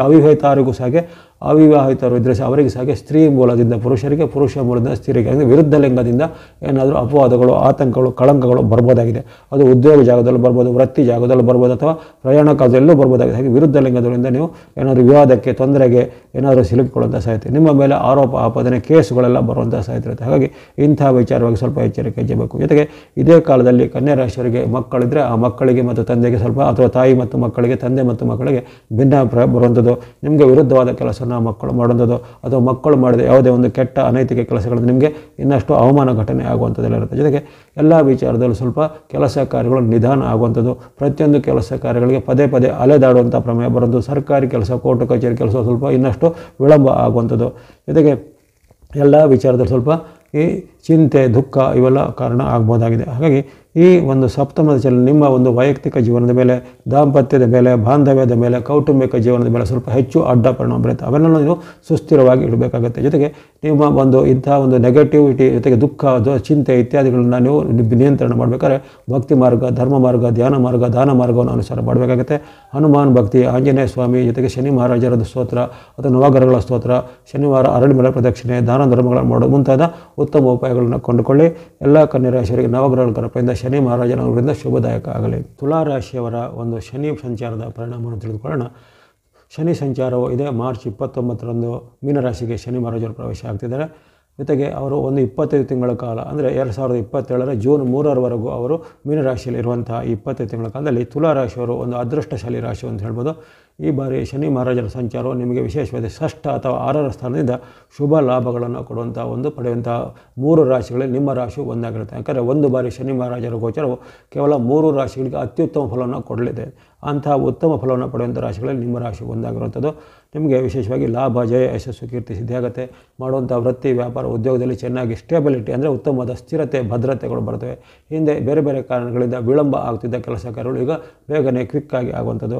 ಅವಿವಾಹಿತರಿಗೂ ಸಹ ಅವಿವಾಹಿತರು ಇದ್ದರೆ ಸಹ ಅವರಿಗೆ ಸಹ ಸ್ತ್ರೀ ಮೂಲದಿಂದ ಪುರುಷರಿಗೆ, ಪುರುಷ ಮೂಲದಿಂದ ಸ್ತ್ರೀರಿಗೆ, ಅಂದರೆ ವಿರುದ್ಧ ಲಿಂಗದಿಂದ ಏನಾದರೂ ಅಪವಾದಗಳು, ಆತಂಕಗಳು, ಕಳಂಕಗಳು ಬರ್ಬೋದಾಗಿದೆ. ಅದು ಉದ್ಯೋಗ ಜಾಗದಲ್ಲೂ ಬರ್ಬೋದು, ವೃತ್ತಿ ಜಾಗದಲ್ಲೂ ಬರ್ಬೋದು, ಅಥವಾ ಪ್ರಯಾಣ ಕಾಲದಲ್ಲೂ ಬರ್ಬೋದಾಗಿದೆ. ಹಾಗೆ ವಿರುದ್ಧ ಲಿಂಗದವರಿಂದ ನೀವು ಏನಾದರೂ ವಿವಾದಕ್ಕೆ, ತೊಂದರೆಗೆ ಏನಾದರೂ ಸಿಲುಕಿಕೊಳ್ಳುವಂಥ ಸಾಧ್ಯತೆ, ನಿಮ್ಮ ಮೇಲೆ ಆರೋಪ ಆಪಾದನೆ ಕೇಸುಗಳೆಲ್ಲ ಬರುವಂಥ ಸಾಧ್ಯತೆ ಇರುತ್ತೆ. ಹಾಗಾಗಿ ಇಂಥ ವಿಚಾರವಾಗಿ ಸ್ವಲ್ಪ ಎಚ್ಚರಿಕೆ ವಹಿಸಬೇಕು. ಜೊತೆಗೆ ಇದೇ ಕಾಲದಲ್ಲಿ ಕನ್ಯಾ ರಾಶಿಯವರಿಗೆ ಮಕ್ಕಳಿದ್ದರೆ ಆ ಮಕ್ಕಳಿಗೆ ಮತ್ತು ತಂದೆಗೆ ಸ್ವಲ್ಪ, ಅಥವಾ ತಾಯಿ ಮತ್ತು ಮಕ್ಕಳಿಗೆ, ತಂದೆ ಮತ್ತು ಮಕ್ಕಳಿಗೆ ಭಿನ್ನಾಭಿಪ್ರಾಯ ಬರುವಂಥದ್ದು, ನಿಮಗೆ ವಿರುದ್ಧವಾದ ಕೆಲಸನ ಮಕ್ಕಳು ಮಾಡುವಂಥದ್ದು, ಅಥವಾ ಮಕ್ಕಳು ಮಾಡಿದ ಯಾವುದೇ ಒಂದು ಕೆಟ್ಟ ಅನೈತಿಕ ಕೆಲಸಗಳನ್ನು ನಿಮಗೆ ಇನ್ನಷ್ಟು ಅವಮಾನ ಘಟನೆ ಆಗುವಂಥದ್ದೆಲ್ಲ ಇರುತ್ತೆ. ಜೊತೆಗೆ ಎಲ್ಲ ವಿಚಾರದಲ್ಲೂ ಸ್ವಲ್ಪ ಕೆಲಸ ಕಾರ್ಯಗಳು ನಿಧಾನ ಆಗುವಂಥದ್ದು, ಪ್ರತಿಯೊಂದು ಕೆಲಸ ಕಾರ್ಯಗಳಿಗೆ ಪದೇ ಪದೇ ಅಲೆದಾಡುವಂಥ ಪ್ರಮೇಯ ಬರೋದು, ಸರ್ಕಾರಿ ಕೆಲಸ, ಕೋರ್ಟು ಕಚೇರಿ ಕೆಲಸ ಸ್ವಲ್ಪ ಇನ್ನಷ್ಟು ವಿಳಂಬ ಆಗುವಂಥದ್ದು. ಜೊತೆಗೆ ಎಲ್ಲ ವಿಚಾರದಲ್ಲಿ ಸ್ವಲ್ಪ ಈ ಚಿಂತೆ, ದುಃಖ ಇವೆಲ್ಲ ಕಾರಣ ಆಗ್ಬೋದಾಗಿದೆ. ಹಾಗಾಗಿ ಈ ಒಂದು ಸಪ್ತಮದ ಚಲನ ನಿಮ್ಮ ಒಂದು ವೈಯಕ್ತಿಕ ಜೀವನದ ಮೇಲೆ, ದಾಂಪತ್ಯದ ಮೇಲೆ, ಬಾಂಧವ್ಯದ ಮೇಲೆ, ಕೌಟುಂಬಿಕ ಜೀವನದ ಮೇಲೆ ಸ್ವಲ್ಪ ಹೆಚ್ಚು ಅಡ್ಡ ಪರಿಣಾಮ ಬೀರುತ್ತೆ. ಅವೆಲ್ಲ ನೀವು ಸುಸ್ಥಿರವಾಗಿ ಇಡಬೇಕಾಗುತ್ತೆ. ಜೊತೆಗೆ ನಿಮ್ಮ ಒಂದು ಇಂಥ ಒಂದು ನೆಗೆಟಿವಿಟಿ, ಜೊತೆಗೆ ದುಃಖ, ಚಿಂತೆ ಇತ್ಯಾದಿಗಳನ್ನ ನೀವು ನಿಯಂತ್ರಣ ಮಾಡಬೇಕಾದ್ರೆ ಭಕ್ತಿ ಮಾರ್ಗ, ಧರ್ಮ ಮಾರ್ಗ, ಧ್ಯಾನ ಮಾರ್ಗ, ದಾನ ಮಾರ್ಗವನ್ನು ಅನುಸಾರ ಮಾಡಬೇಕಾಗುತ್ತೆ. ಹನುಮಾನ್ ಭಕ್ತಿ, ಆಂಜನೇಯ ಸ್ವಾಮಿ, ಜೊತೆಗೆ ಶನಿ ಮಹಾರಾಜರದ ಸ್ತೋತ್ರ ಅಥವಾ ನವಗ್ರಹಗಳ ಸ್ತೋತ್ರ, ಶನಿವಾರ ಅರಳಿಮಲೆ ಪ್ರದಕ್ಷಿಣೆ, ದಾನ ಧರ್ಮಗಳನ್ನು ಮಾಡೋದು ಮುಂತಾದ ಉತ್ತಮ ಉಪಾಯಗಳನ್ನು ಕೊಂಡುಕೊಳ್ಳಿ. ಎಲ್ಲ ಕನ್ಯಾ ರಾಶಿಯವರಿಗೆ ನವಗ್ರಹಗಳ ಕೃಪೆಯಿಂದ ಶನಿ ಮಹಾರಾಜನ ಅವರಿಂದ ಶುಭದಾಯಕ ಆಗಲಿ. ತುಲಾ ರಾಶಿಯವರ ಒಂದು ಶನಿ ಸಂಚಾರದ ಪರಿಣಾಮವನ್ನು ತಿಳಿದುಕೊಳ್ಳೋಣ. ಶನಿ ಸಂಚಾರವು ಇದೇ ಮಾರ್ಚ್ 29ರಂದು ಮೀನರಾಶಿಗೆ ಶನಿ ಮಹಾರಾಜರು ಪ್ರವೇಶ ಆಗ್ತಿದ್ದಾರೆ. ಜೊತೆಗೆ ಅವರು ಒಂದು 25 ತಿಂಗಳ ಕಾಲ, ಅಂದರೆ 2027ರ ಜೂನ್ 3ರವರೆಗೂ ಅವರು ಮೀನರಾಶಿಯಲ್ಲಿ ಇರುವಂತಹ ಈ 25 ತಿಂಗಳ ಕಾಲದಲ್ಲಿ ತುಲಾ ರಾಶಿಯವರು ಒಂದು ಅದೃಷ್ಟಶಾಲಿ ರಾಶಿ ಅಂತ ಹೇಳ್ಬೋದು. ಈ ಬಾರಿ ಶನಿ ಮಹಾರಾಜರ ಸಂಚಾರವು ನಿಮಗೆ ವಿಶೇಷವಾದ ಷಷ್ಠ ಅಥವಾ 6ರ ಸ್ಥಾನದಿಂದ ಶುಭ ಲಾಭಗಳನ್ನು ಪಡೆಯುವಂಥ 3 ರಾಶಿಗಳಲ್ಲಿ ನಿಮ್ಮ ರಾಶಿಯು ಒಂದಾಗಿರುತ್ತೆ. ಯಾಕಂದರೆ ಒಂದು ಬಾರಿ ಶನಿ ಮಹಾರಾಜರ ಗೋಚರವು ಕೇವಲ 3 ರಾಶಿಗಳಿಗೆ ಅತ್ಯುತ್ತಮ ಫಲವನ್ನು ಕೊಡಲಿದೆ. ಅಂತಹ ಉತ್ತಮ ಫಲವನ್ನು ಪಡೆಯುವಂಥ ರಾಶಿಗಳಲ್ಲಿ ನಿಮ್ಮ ರಾಶಿ ಒಂದಾಗಿರುವಂಥದ್ದು. ನಿಮಗೆ ವಿಶೇಷವಾಗಿ ಲಾಭ, ಜಯ, ಯಶಸ್ಸು, ಕೀರ್ತಿ ಸಿದ್ಧಿಯಾಗುತ್ತೆ. ಮಾಡುವಂಥ ವೃತ್ತಿ, ವ್ಯಾಪಾರ, ಉದ್ಯೋಗದಲ್ಲಿ ಚೆನ್ನಾಗಿ ಸ್ಟೇಬಿಲಿಟಿ, ಅಂದರೆ ಉತ್ತಮವಾದ ಸ್ಥಿರತೆ, ಭದ್ರತೆಗಳು ಬರ್ತವೆ. ಹಿಂದೆ ಬೇರೆ ಬೇರೆ ಕಾರಣಗಳಿಂದ ವಿಳಂಬ ಆಗ್ತಿದ್ದ ಕೆಲಸ ಕಾರ್ಯಗಳು ಈಗ ಬೇಗನೆ ಕ್ವಿಕ್ಕಾಗಿ ಆಗುವಂಥದ್ದು.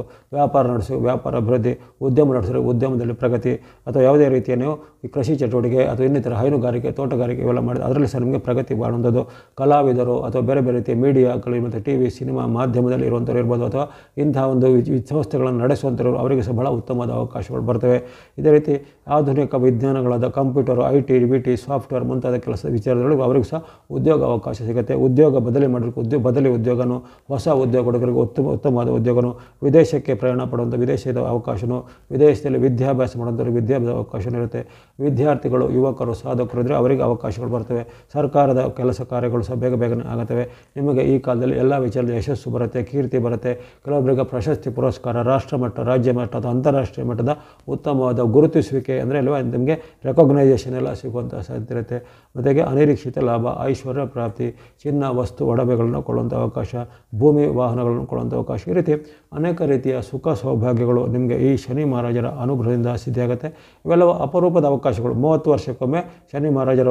ವ್ಯಾಪಾರ ಅಭಿವೃದ್ಧಿ, ಉದ್ಯಮ ನಡೆಸಿದ್ರೆ ಉದ್ಯಮದಲ್ಲಿ ಪ್ರಗತಿ, ಅಥವಾ ಯಾವುದೇ ರೀತಿಯ ನೀವು ಈ ಕೃಷಿ ಚಟುವಟಿಕೆ ಅಥವಾ ಇನ್ನಿತರ ಹೈನುಗಾರಿಕೆ, ತೋಟಗಾರಿಕೆ ಇವೆಲ್ಲ ಮಾಡಿದ ಅದರಲ್ಲಿ ಸಹ ನಿಮಗೆ ಪ್ರಗತಿ ಮಾಡುವಂಥದ್ದು. ಕಲಾವಿದರು ಅಥವಾ ಬೇರೆ ಬೇರೆ ರೀತಿಯ ಮೀಡಿಯಾಗಳು ಮತ್ತು ಟಿ ವಿ, ಸಿನಿಮಾ ಮಾಧ್ಯಮದಲ್ಲಿ ಇರುವಂಥವ್ರು ಇರ್ಬೋದು, ಅಥವಾ ಇಂತಹ ಒಂದು ಸಂಸ್ಥೆಗಳನ್ನು ನಡೆಸುವಂಥವ್ರು ಅವರಿಗೆ ಸಹ ಬಹಳ ಉತ್ತಮವಾದ ಅವಕಾಶಗಳು ಬರ್ತವೆ. ಇದೇ ರೀತಿ ಆಧುನಿಕ ವಿಜ್ಞಾನಗಳಾದ ಕಂಪ್ಯೂಟರು, IT, BT, ಸಾಫ್ಟ್ವೇರ್ ಮುಂತಾದ ಕೆಲಸದ ವಿಚಾರದೊಳಗೆ ಅವರಿಗೂ ಸಹ ಉದ್ಯೋಗ ಅವಕಾಶ ಸಿಗುತ್ತೆ. ಉದ್ಯೋಗ ಬದಲಿ ಮಾಡಲಿಕ್ಕೆ ಬದಲಿ ಉದ್ಯೋಗನೂ, ಹೊಸ ಉದ್ಯೋಗ ಹುಡುಗರಿಗೆ ಉತ್ತಮವಾದ ಉದ್ಯೋಗನೂ, ವಿದೇಶಕ್ಕೆ ಪ್ರಯಾಣ ಪಡುವಂಥ ವಿದೇಶದ ಅವಕಾಶನೂ, ವಿದೇಶದಲ್ಲಿ ವಿದ್ಯಾಭ್ಯಾಸ ಮಾಡುವಂಥವ್ರಿಗೆ ವಿದ್ಯಾಭ್ಯಾಸ ಅವಕಾಶನೂ ಇರುತ್ತೆ. ವಿದ್ಯಾರ್ಥಿಗಳು, ಯುವಕರು, ಸಾಧಕರು ಇದ್ದರೆ ಅವರಿಗೆ ಅವಕಾಶಗಳು ಬರ್ತವೆ. ಸರ್ಕಾರದ ಕೆಲಸ ಕಾರ್ಯಗಳು ಸಹ ಬೇಗನೆ ಆಗುತ್ತವೆ. ನಿಮಗೆ ಈ ಕಾಲದಲ್ಲಿ ಎಲ್ಲ ವಿಚಾರದಲ್ಲಿ ಯಶಸ್ಸು ಬರುತ್ತೆ, ಕೀರ್ತಿ ಬರುತ್ತೆ. ಕೆಲವೊಬ್ಬರಿಗೆ ಪ್ರಶಸ್ತಿ, ಪುರಸ್ಕಾರ, ರಾಷ್ಟ್ರಮಟ್ಟ, ರಾಜ್ಯ ಮಟ್ಟ ಅಥವಾ ಅಂತಾರಾಷ್ಟ್ರೀಯ ಮಟ್ಟದ ಉತ್ತಮವಾದ ಗುರುತಿಸುವಿಕೆ, ಅಂದರೆ ಅಲ್ವಾ ನಿಮಗೆ ರೆಕಾಗ್ನೈಸೇಷನ್ ಎಲ್ಲ ಸಿಗುವಂಥ ಸಾಧ್ಯತೆ ಇರುತ್ತೆ. ಜೊತೆಗೆ ಅನಿರೀಕ್ಷಿತ ಲಾಭ, ಐಶ್ವರ್ಯ ಪ್ರಾಪ್ತಿ, ಚಿನ್ನ, ವಸ್ತು, ಒಡವೆಗಳನ್ನು ಕೊಳ್ಳುವಂಥ ಅವಕಾಶ, ಭೂಮಿ, ವಾಹನಗಳನ್ನು ಕೊಳ್ಳುವಂಥ ಅವಕಾಶ, ಈ ರೀತಿ ಅನೇಕ ರೀತಿಯ ಸುಖ ಸೌಭಾಗ್ಯಗಳು ನಿಮಗೆ ಈ ಶನಿ ಮಹಾರಾಜರ ಅನುಗ್ರಹದಿಂದ ಸಿದ್ಧಿಯಾಗುತ್ತೆ. ಇವೆಲ್ಲವೂ ಅಪರೂಪದ ಅವಕಾಶಗಳು. 30 ವರ್ಷಕ್ಕೊಮ್ಮೆ ಶನಿ ಮಹಾರಾಜರ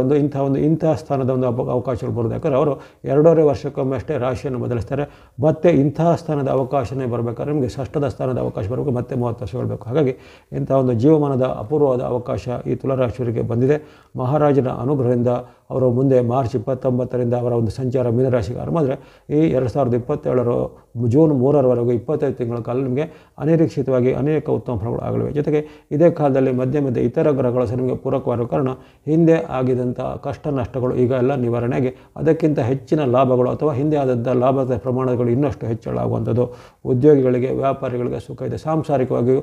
ಇಂತಹ ಸ್ಥಾನದ ಒಂದು ಅವಕಾಶಗಳು ಬರೋದು. ಯಾಕಂದರೆ ಅವರು 2.5 ವರ್ಷಕ್ಕೊಮ್ಮೆ ಅಷ್ಟೇ ರಾಶಿಯನ್ನು ಬದಲಿಸ್ತಾರೆ. ಮತ್ತೆ ಇಂತಹ ಸ್ಥಾನದ ಅವಕಾಶನೇ ಬರಬೇಕಾದ್ರೆ ನಿಮಗೆ ಷಷ್ಠದ ಸ್ಥಾನದ ಅವಕಾಶ ಬರಬೇಕು, ಮತ್ತೆ 30 ವರ್ಷಗಳು ಬೇಕು. ಹಾಗಾಗಿ ಇಂಥ ಒಂದು ಜೀವಮಾನದ ಅಪೂರ್ವವಾದ ಅವಕಾಶ ಈ ತುಲಾರಾಶಿಯವರಿಗೆ ಬಂದಿದೆ. ಮಹಾರಾಜನ ಅನುಗ್ರಹದಿಂದ ಅವರು ಮುಂದೆ ಮಾರ್ಚ್ 29ರಿಂದ ಅವರ ಒಂದು ಸಂಚಾರ ಮೀನರಾಶಿಗೆ ಆರಂಭ ಆದರೆ ಈ 2027ರ ಜೂನ್ 3ರವರೆಗೂ 25 ತಿಂಗಳ ಕಾಲ ನಿಮಗೆ ಅನಿರೀಕ್ಷಿತವಾಗಿ ಅನೇಕ ಉತ್ತಮ ಫಲಗಳು ಆಗಲಿವೆ. ಜೊತೆಗೆ ಇದೇ ಕಾಲದಲ್ಲಿ ಮಧ್ಯೆ ಇತರ ಗ್ರಹಗಳು ಸಹ ನಿಮಗೆ ಪೂರಕವಾಗಿರುವ ಕಾರಣ ಹಿಂದೆ ಆಗಿದಂಥ ಕಷ್ಟ ನಷ್ಟಗಳು ಈಗ ಎಲ್ಲ ನಿವಾರಣೆಯಾಗಿ ಅದಕ್ಕಿಂತ ಹೆಚ್ಚಿನ ಲಾಭಗಳು ಅಥವಾ ಹಿಂದೆ ಆದಂಥ ಲಾಭದ ಪ್ರಮಾಣಗಳು ಇನ್ನಷ್ಟು ಹೆಚ್ಚಳ ಆಗುವಂಥದ್ದು. ಉದ್ಯೋಗಿಗಳಿಗೆ, ವ್ಯಾಪಾರಿಗಳಿಗೆ ಸುಖ ಇದೆ. ಸಾಂಸಾರಿಕವಾಗಿಯೂ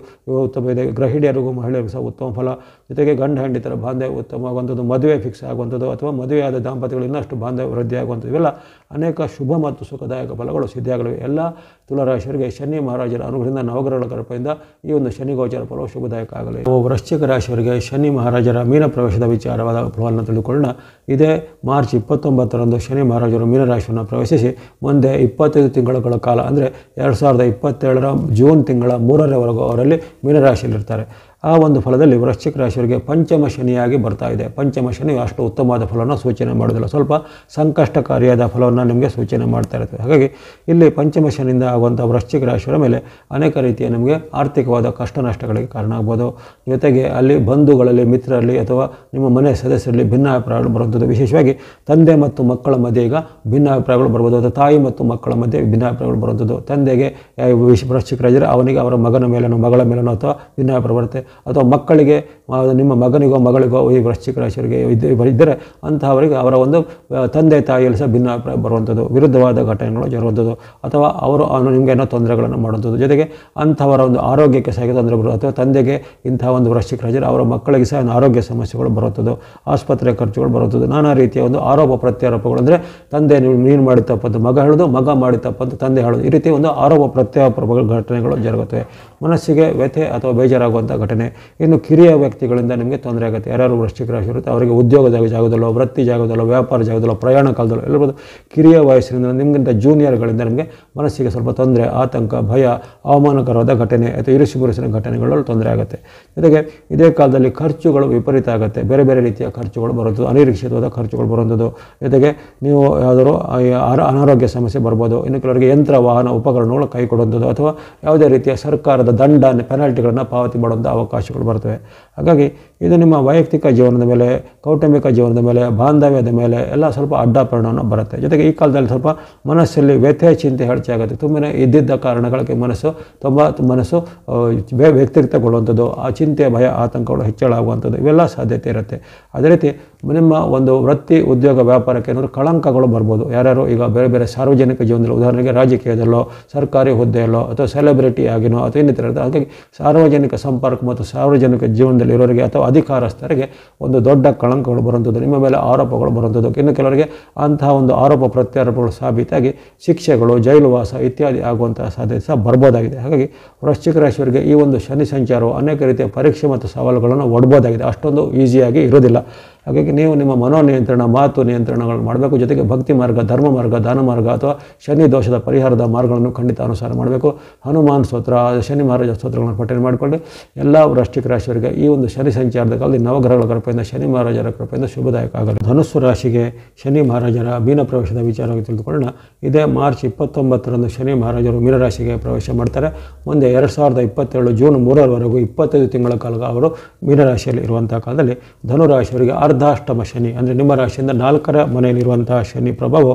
ಉತ್ತಮ ಇದೆ. ಗೃಹಿಣಿಯರಿಗೂ, ಮಹಿಳೆಯರಿಗೂ ಸಹ ಉತ್ತಮ ಫಲ. ಜೊತೆಗೆ ಗಂಡ ಹೆಂಡತಿಯರ ಬಾಂಧವ್ಯ ಉತ್ತಮವಾಗುವಂಥದ್ದು, ಮದುವೆ ಫಿಕ್ಸ್ ಆಗುವಂಥದ್ದು ಅಥವಾ ಮದುವೆಯಾದ ದಾಂಪತ್ಯಗಳು ಇನ್ನಷ್ಟು ಬಾಂಧವ್ಯ ವೃದ್ಧಿಯಾಗುವಂಥದ್ದು ಇವೆಲ್ಲ ಅನೇಕ ಶುಭ ಮತ್ತು ಸುಖದಾಯಕ ಫಲಗಳು ಸಿದ್ಧಿಯಾಗಲಿವೆ. ಎಲ್ಲ ತುಲಾರಾಶಿಯವರಿಗೆ ಶನಿ ಮಹಾರಾಜರ ಅನುಗ್ರಹದಿಂದ ನವಗ್ರಹಗಳ ಕೃಪೆಯಿಂದ ಈ ಒಂದು ಶನಿ ಗೋಚರ ಫಲವು ಶುಭದಾಯಕ ಆಗಲಿ. ವೃಶ್ಚಿಕ ರಾಶಿಯವರಿಗೆ ಶನಿ ಮಹಾರಾಜರ ಮೀನ ಪ್ರವೇಶದ ವಿಚಾರವಾದ ಫಲವನ್ನು ತಿಳಿದುಕೊಳ್ಳೋಣ. ಇದೇ ಮಾರ್ಚ್ 29ರಂದು ಶನಿ ಮಹಾರಾಜರು ಮೀನರಾಶಿಯನ್ನು ಪ್ರವೇಶಿಸಿ ಮುಂದೆ 25 ತಿಂಗಳುಗಳ ಕಾಲ ಅಂದರೆ 2027ರ ಜೂನ್ ತಿಂಗಳ 3ರವರೆಗೂ ಅವರಲ್ಲಿ ಮೀನರಾಶಿಯಲ್ಲಿರ್ತಾರೆ. ಆ ಒಂದು ಫಲದಲ್ಲಿ ವೃಶ್ಚಿಕ ರಾಶಿಯವರಿಗೆ ಪಂಚಮ ಶನಿಯಾಗಿ ಬರ್ತಾ ಇದೆ. ಪಂಚಮ ಶನಿ ಅಷ್ಟು ಉತ್ತಮವಾದ ಫಲವನ್ನು ಸೂಚನೆ ಮಾಡೋದಿಲ್ಲ, ಸ್ವಲ್ಪ ಸಂಕಷ್ಟಕಾರಿಯಾದ ಫಲವನ್ನು ನಿಮಗೆ ಸೂಚನೆ ಮಾಡ್ತಾ ಇರ್ತದೆ. ಹಾಗಾಗಿ ಇಲ್ಲಿ ಪಂಚಮ ಶನಿಯಿಂದ ಆಗುವಂಥ ವೃಶ್ಚಿಕ ರಾಶಿಯವರ ಮೇಲೆ ಅನೇಕ ರೀತಿಯ ನಿಮಗೆ ಆರ್ಥಿಕವಾದ ಕಷ್ಟ ನಷ್ಟಗಳಿಗೆ ಕಾರಣ ಆಗ್ಬೋದು. ಜೊತೆಗೆ ಅಲ್ಲಿ ಬಂಧುಗಳಲ್ಲಿ, ಮಿತ್ರರಲ್ಲಿ ಅಥವಾ ನಿಮ್ಮ ಮನೆ ಸದಸ್ಯರಲ್ಲಿ ಭಿನ್ನಾಭಿಪ್ರಾಯಗಳು ಬರುವಂಥದ್ದು. ವಿಶೇಷವಾಗಿ ತಂದೆ ಮತ್ತು ಮಕ್ಕಳ ಮಧ್ಯೆ ಈಗ ಭಿನ್ನಾಭಿಪ್ರಾಯಗಳು ಬರ್ಬೋದು, ಅಥವಾ ತಾಯಿ ಮತ್ತು ಮಕ್ಕಳ ಮಧ್ಯೆ ಭಿನ್ನಾಭಿಪ್ರಾಯಗಳು ಬರುವಂಥದ್ದು. ತಂದೆಗೆ ವೃಶ್ಚಿಕ ರಾಶಿಯರು ಅವನಿಗೆ ಅವರ ಮಗನ ಮೇಲನೋ ಮಗಳ ಮೇಲನೋ ಅಥವಾ ಭಿನ್ನಾಭಿಪ್ರಾಯ ಬರುತ್ತೆ, ಅಥವಾ ಮಕ್ಕಳಿಗೆ ನಿಮ್ಮ ಮಗನಿಗೋ ಮಗಳಿಗೋ ಈ ವೃಶ್ಚಿಕ ರಾಶಿಯವರಿಗೆ ಇದ್ದರೆ ಅಂತಹವರಿಗೆ ಅವರ ಒಂದು ತಂದೆ ತಾಯಿಯಲ್ಲಿ ಸಹ ಭಿನ್ನಾಭಿಪ್ರಾಯ ಬರುವಂಥದ್ದು, ವಿರುದ್ಧವಾದ ಘಟನೆಗಳು ಜರುವಂಥದ್ದು, ಅಥವಾ ಅವರು ನಿಮಗೆ ಏನೋ ತೊಂದರೆಗಳನ್ನು ಮಾಡುವಂಥದ್ದು. ಜೊತೆಗೆ ಅಂಥವರ ಒಂದು ಆರೋಗ್ಯಕ್ಕೆ ಸಹ ತೊಂದರೆ ಬರೋದು, ಅಥವಾ ತಂದೆಗೆ ಇಂತಹ ಒಂದು ವೃಶ್ಚಿಕ ರಾಶಿಯರು ಅವರ ಮಕ್ಕಳಿಗೆ ಸಹ ಆರೋಗ್ಯ ಸಮಸ್ಯೆಗಳು ಬರುವಂಥದ್ದು, ಆಸ್ಪತ್ರೆ ಖರ್ಚುಗಳು ಬರುವಂಥದ್ದು, ನಾನಾ ರೀತಿಯ ಒಂದು ಆರೋಪ ಪ್ರತ್ಯಾರೋಪಗಳು. ಅಂದರೆ ತಂದೆ ನೀನು ಮಾಡಿ ತಪ್ಪಂತ ಮಗ ಹೇಳೋದು, ಮಗ ಮಾಡಿ ತಪ್ಪಂತ ತಂದೆ ಹೇಳೋದು, ಈ ರೀತಿ ಒಂದು ಆರೋಪ ಪ್ರತ್ಯಾರೋಪ ಘಟನೆಗಳು ಜರುಗುತ್ತವೆ. ಮನಸ್ಸಿಗೆ ವ್ಯಥೆ ಅಥವಾ ಬೇಜಾರಾಗುವಂಥ ಘಟನೆ. ಇನ್ನು ಕಿರಿಯ ವ್ಯಕ್ತಿಗಳಿಂದ ನಿಮಗೆ ತೊಂದರೆ ಆಗುತ್ತೆ. ಯಾರ್ಯಾರು ವೃಶ್ಚಿಕ ರಾಶಿ ಇರುತ್ತೆ ಅವರಿಗೆ ಉದ್ಯೋಗದ ಜಾಗದಲ್ಲೋ, ವೃತ್ತಿ ಜಾಗದಲ್ಲೋ, ವ್ಯಾಪಾರ ಜಾಗದಲ್ಲೋ, ಪ್ರಯಾಣ ಕಾಲದಲ್ಲೋ ಎಲ್ಲಬೋದು ಕಿರಿಯ ವಯಸ್ಸಿನಿಂದ ನಿಮಗಿಂತ ಜೂನಿಯರ್ಗಳಿಂದ ನಿಮಗೆ ಮನಸ್ಸಿಗೆ ಸ್ವಲ್ಪ ತೊಂದರೆ, ಆತಂಕ, ಭಯ, ಅವಮಾನಕರವಾದ ಘಟನೆ ಅಥವಾ ಇರಿಸುಮುರುಸಿನ ಘಟನೆಗಳು ತೊಂದರೆ ಆಗುತ್ತೆ. ಜೊತೆಗೆ ಇದೇ ಕಾಲದಲ್ಲಿ ಖರ್ಚುಗಳು ವಿಪರೀತ ಆಗುತ್ತೆ, ಬೇರೆ ಬೇರೆ ರೀತಿಯ ಖರ್ಚುಗಳು ಬರುವಂಥದ್ದು, ಅನಿರೀಕ್ಷಿತವಾದ ಖರ್ಚುಗಳು ಬರುವಂಥದ್ದು. ಜೊತೆಗೆ ನೀವು ಯಾವುದಾದ್ರು ಅನಾರೋಗ್ಯ ಸಮಸ್ಯೆ ಬರ್ಬೋದು. ಇನ್ನು ಕೆಲವರಿಗೆ ಯಂತ್ರ ವಾಹನ ಉಪಕರಣಗಳು ಕೈ ಕೊಡುವಂಥದ್ದು, ಅಥವಾ ಯಾವುದೇ ರೀತಿಯ ಸರ್ಕಾರದ ದಂಡ ಪೆನಾಲ್ಟಿಗಳನ್ನು ಪಾವತಿ ಮಾಡುವಂಥ ಅವಕಾಶಗಳು ಬರ್ತವೆ. ಹಾಗಾಗಿ ಇದು ನಿಮ್ಮ ವೈಯಕ್ತಿಕ ಜೀವನದ ಮೇಲೆ, ಕೌಟುಂಬಿಕ ಜೀವನದ ಮೇಲೆ, ಬಾಂಧವ್ಯದ ಮೇಲೆ ಎಲ್ಲ ಸ್ವಲ್ಪ ಅಡ್ಡ ಪರಿಣಾಮ ಬರುತ್ತೆ. ಜೊತೆಗೆ ಈ ಕಾಲದಲ್ಲಿ ಸ್ವಲ್ಪ ಮನಸ್ಸಲ್ಲಿ ವ್ಯಥೆ, ಚಿಂತೆ ಹೆಚ್ಚಾಗುತ್ತೆ. ತುಂಬನೇ ಇದ್ದಿದ್ದ ಕಾರಣಗಳಿಗೆ ಮನಸ್ಸು ವ್ಯಕ್ತಿಗತಗೊಳ್ಳುವಂಥದ್ದು, ಆ ಚಿಂತೆ, ಭಯ, ಆತಂಕಗಳು ಹೆಚ್ಚಳ ಆಗುವಂಥದ್ದು ಇವೆಲ್ಲ ಸಾಧ್ಯತೆ ಇರುತ್ತೆ. ಅದೇ ರೀತಿ ನಿಮ್ಮ ಒಂದು ವೃತ್ತಿ, ಉದ್ಯೋಗ, ವ್ಯಾಪಾರಕ್ಕೆ ಏನಾದರೂ ಕಳಂಕಗಳು ಬರ್ಬೋದು. ಯಾರ್ಯಾರು ಈಗ ಬೇರೆ ಬೇರೆ ಸಾರ್ವಜನಿಕ ಜೀವನದಲ್ಲಿ, ಉದಾಹರಣೆಗೆ ರಾಜಕೀಯದಲ್ಲೋ, ಸರ್ಕಾರಿ ಹುದ್ದೆಯಲ್ಲೋ, ಅಥವಾ ಸೆಲೆಬ್ರಿಟಿ ಆಗಿನೋ, ಅಥವಾ ಇನ್ನಿತರ ಇರುತ್ತೆ. ಹಾಗಾಗಿ ಸಾರ್ವಜನಿಕ ಸಂಪರ್ಕ ಮತ್ತು ಸಾರ್ವಜನಿಕ ಜೀವನದಲ್ಲಿ ಇರೋರಿಗೆ ಅಥವಾ ಅಧಿಕಾರಸ್ಥರಿಗೆ ಒಂದು ದೊಡ್ಡ ಕಳಂಕಗಳು ಬರುವಂಥದ್ದು, ನಿಮ್ಮ ಮೇಲೆ ಆರೋಪಗಳು ಬರುವಂಥದ್ದು. ಇನ್ನು ಕೆಲವರಿಗೆ ಅಂತಹ ಒಂದು ಆರೋಪ ಪ್ರತ್ಯಾರೋಪಗಳು ಸಾಬೀತಾಗಿ ಶಿಕ್ಷೆಗಳು, ಜೈಲುವಾಸ ಇತ್ಯಾದಿ ಆಗುವಂತಹ ಸಾಧ್ಯತೆ ಸಹ ಬರ್ಬೋದಾಗಿದೆ. ಹಾಗಾಗಿ ವೃಶ್ಚಿಕ ರಾಶಿಯವರಿಗೆ ಈ ಒಂದು ಶನಿ ಸಂಚಾರವು ಅನೇಕ ರೀತಿಯ ಪರೀಕ್ಷೆ ಮತ್ತು ಸವಾಲುಗಳನ್ನು ಒಡ್ಬೋದಾಗಿದೆ, ಅಷ್ಟೊಂದು ಈಸಿಯಾಗಿ ಇರೋದಿಲ್ಲ. ಹಾಗಾಗಿ ನೀವು ನಿಮ್ಮ ಮನೋನಿಯಂತ್ರಣ, ಮಾತು ನಿಯಂತ್ರಣಗಳನ್ನು ಮಾಡಬೇಕು. ಜೊತೆಗೆ ಭಕ್ತಿ ಮಾರ್ಗ, ಧರ್ಮ ಮಾರ್ಗ, ದಾನ ಮಾರ್ಗ ಅಥವಾ ಶನಿ ದೋಷದ ಪರಿಹಾರದ ಮಾರ್ಗಗಳನ್ನು ಖಂಡಿತ ಅನುಸಾರ ಮಾಡಬೇಕು. ಹನುಮಾನ್ ಸ್ತೋತ್ರ, ಶನಿ ಮಹಾರಾಜ ಸ್ತೋತ್ರಗಳನ್ನು ಪಠನೆ ಮಾಡಿಕೊಂಡು ಎಲ್ಲ ವೃಶ್ಚಿಕ ರಾಶಿಯವರಿಗೆ ಈ ಒಂದು ಶನಿ ಸಂಚಾರದ ಕಾಲದಲ್ಲಿ ನವಗ್ರಹಗಳ ಕೃಪೆಯಿಂದ, ಶನಿ ಮಹಾರಾಜರ ಕೃಪೆಯಿಂದ ಶುಭದಾಯಕ ಆಗಲಿ. ಧನುಸ್ಸು ರಾಶಿಗೆ ಶನಿ ಮಹಾರಾಜರ ಮೀನ ಪ್ರವೇಶದ ವಿಚಾರವಾಗಿ ತಿಳಿದುಕೊಳ್ಳೋಣ. ಇದೇ ಮಾರ್ಚ್ 29ರಂದು ಶನಿ ಮಹಾರಾಜರು ಮೀನರಾಶಿಗೆ ಪ್ರವೇಶ ಮಾಡ್ತಾರೆ. ಮುಂದೆ 2027 ಜೂನ್ 3ರವರೆಗೂ 25 ತಿಂಗಳ ಕಾಲ ಅವರು ಮೀನರಾಶಿಯಲ್ಲಿ ಇರುವಂಥ ಕಾಲದಲ್ಲಿ ಧನುರಾಶಿಯವರಿಗೆ ಅರ್ಧಾಷ್ಟಮ ಶನಿ, ಅಂದರೆ ನಿಮ್ಮ ರಾಶಿಯಿಂದ 4ರ ಮನೆಯಲ್ಲಿರುವಂತಹ ಶನಿ ಪ್ರಭಾವ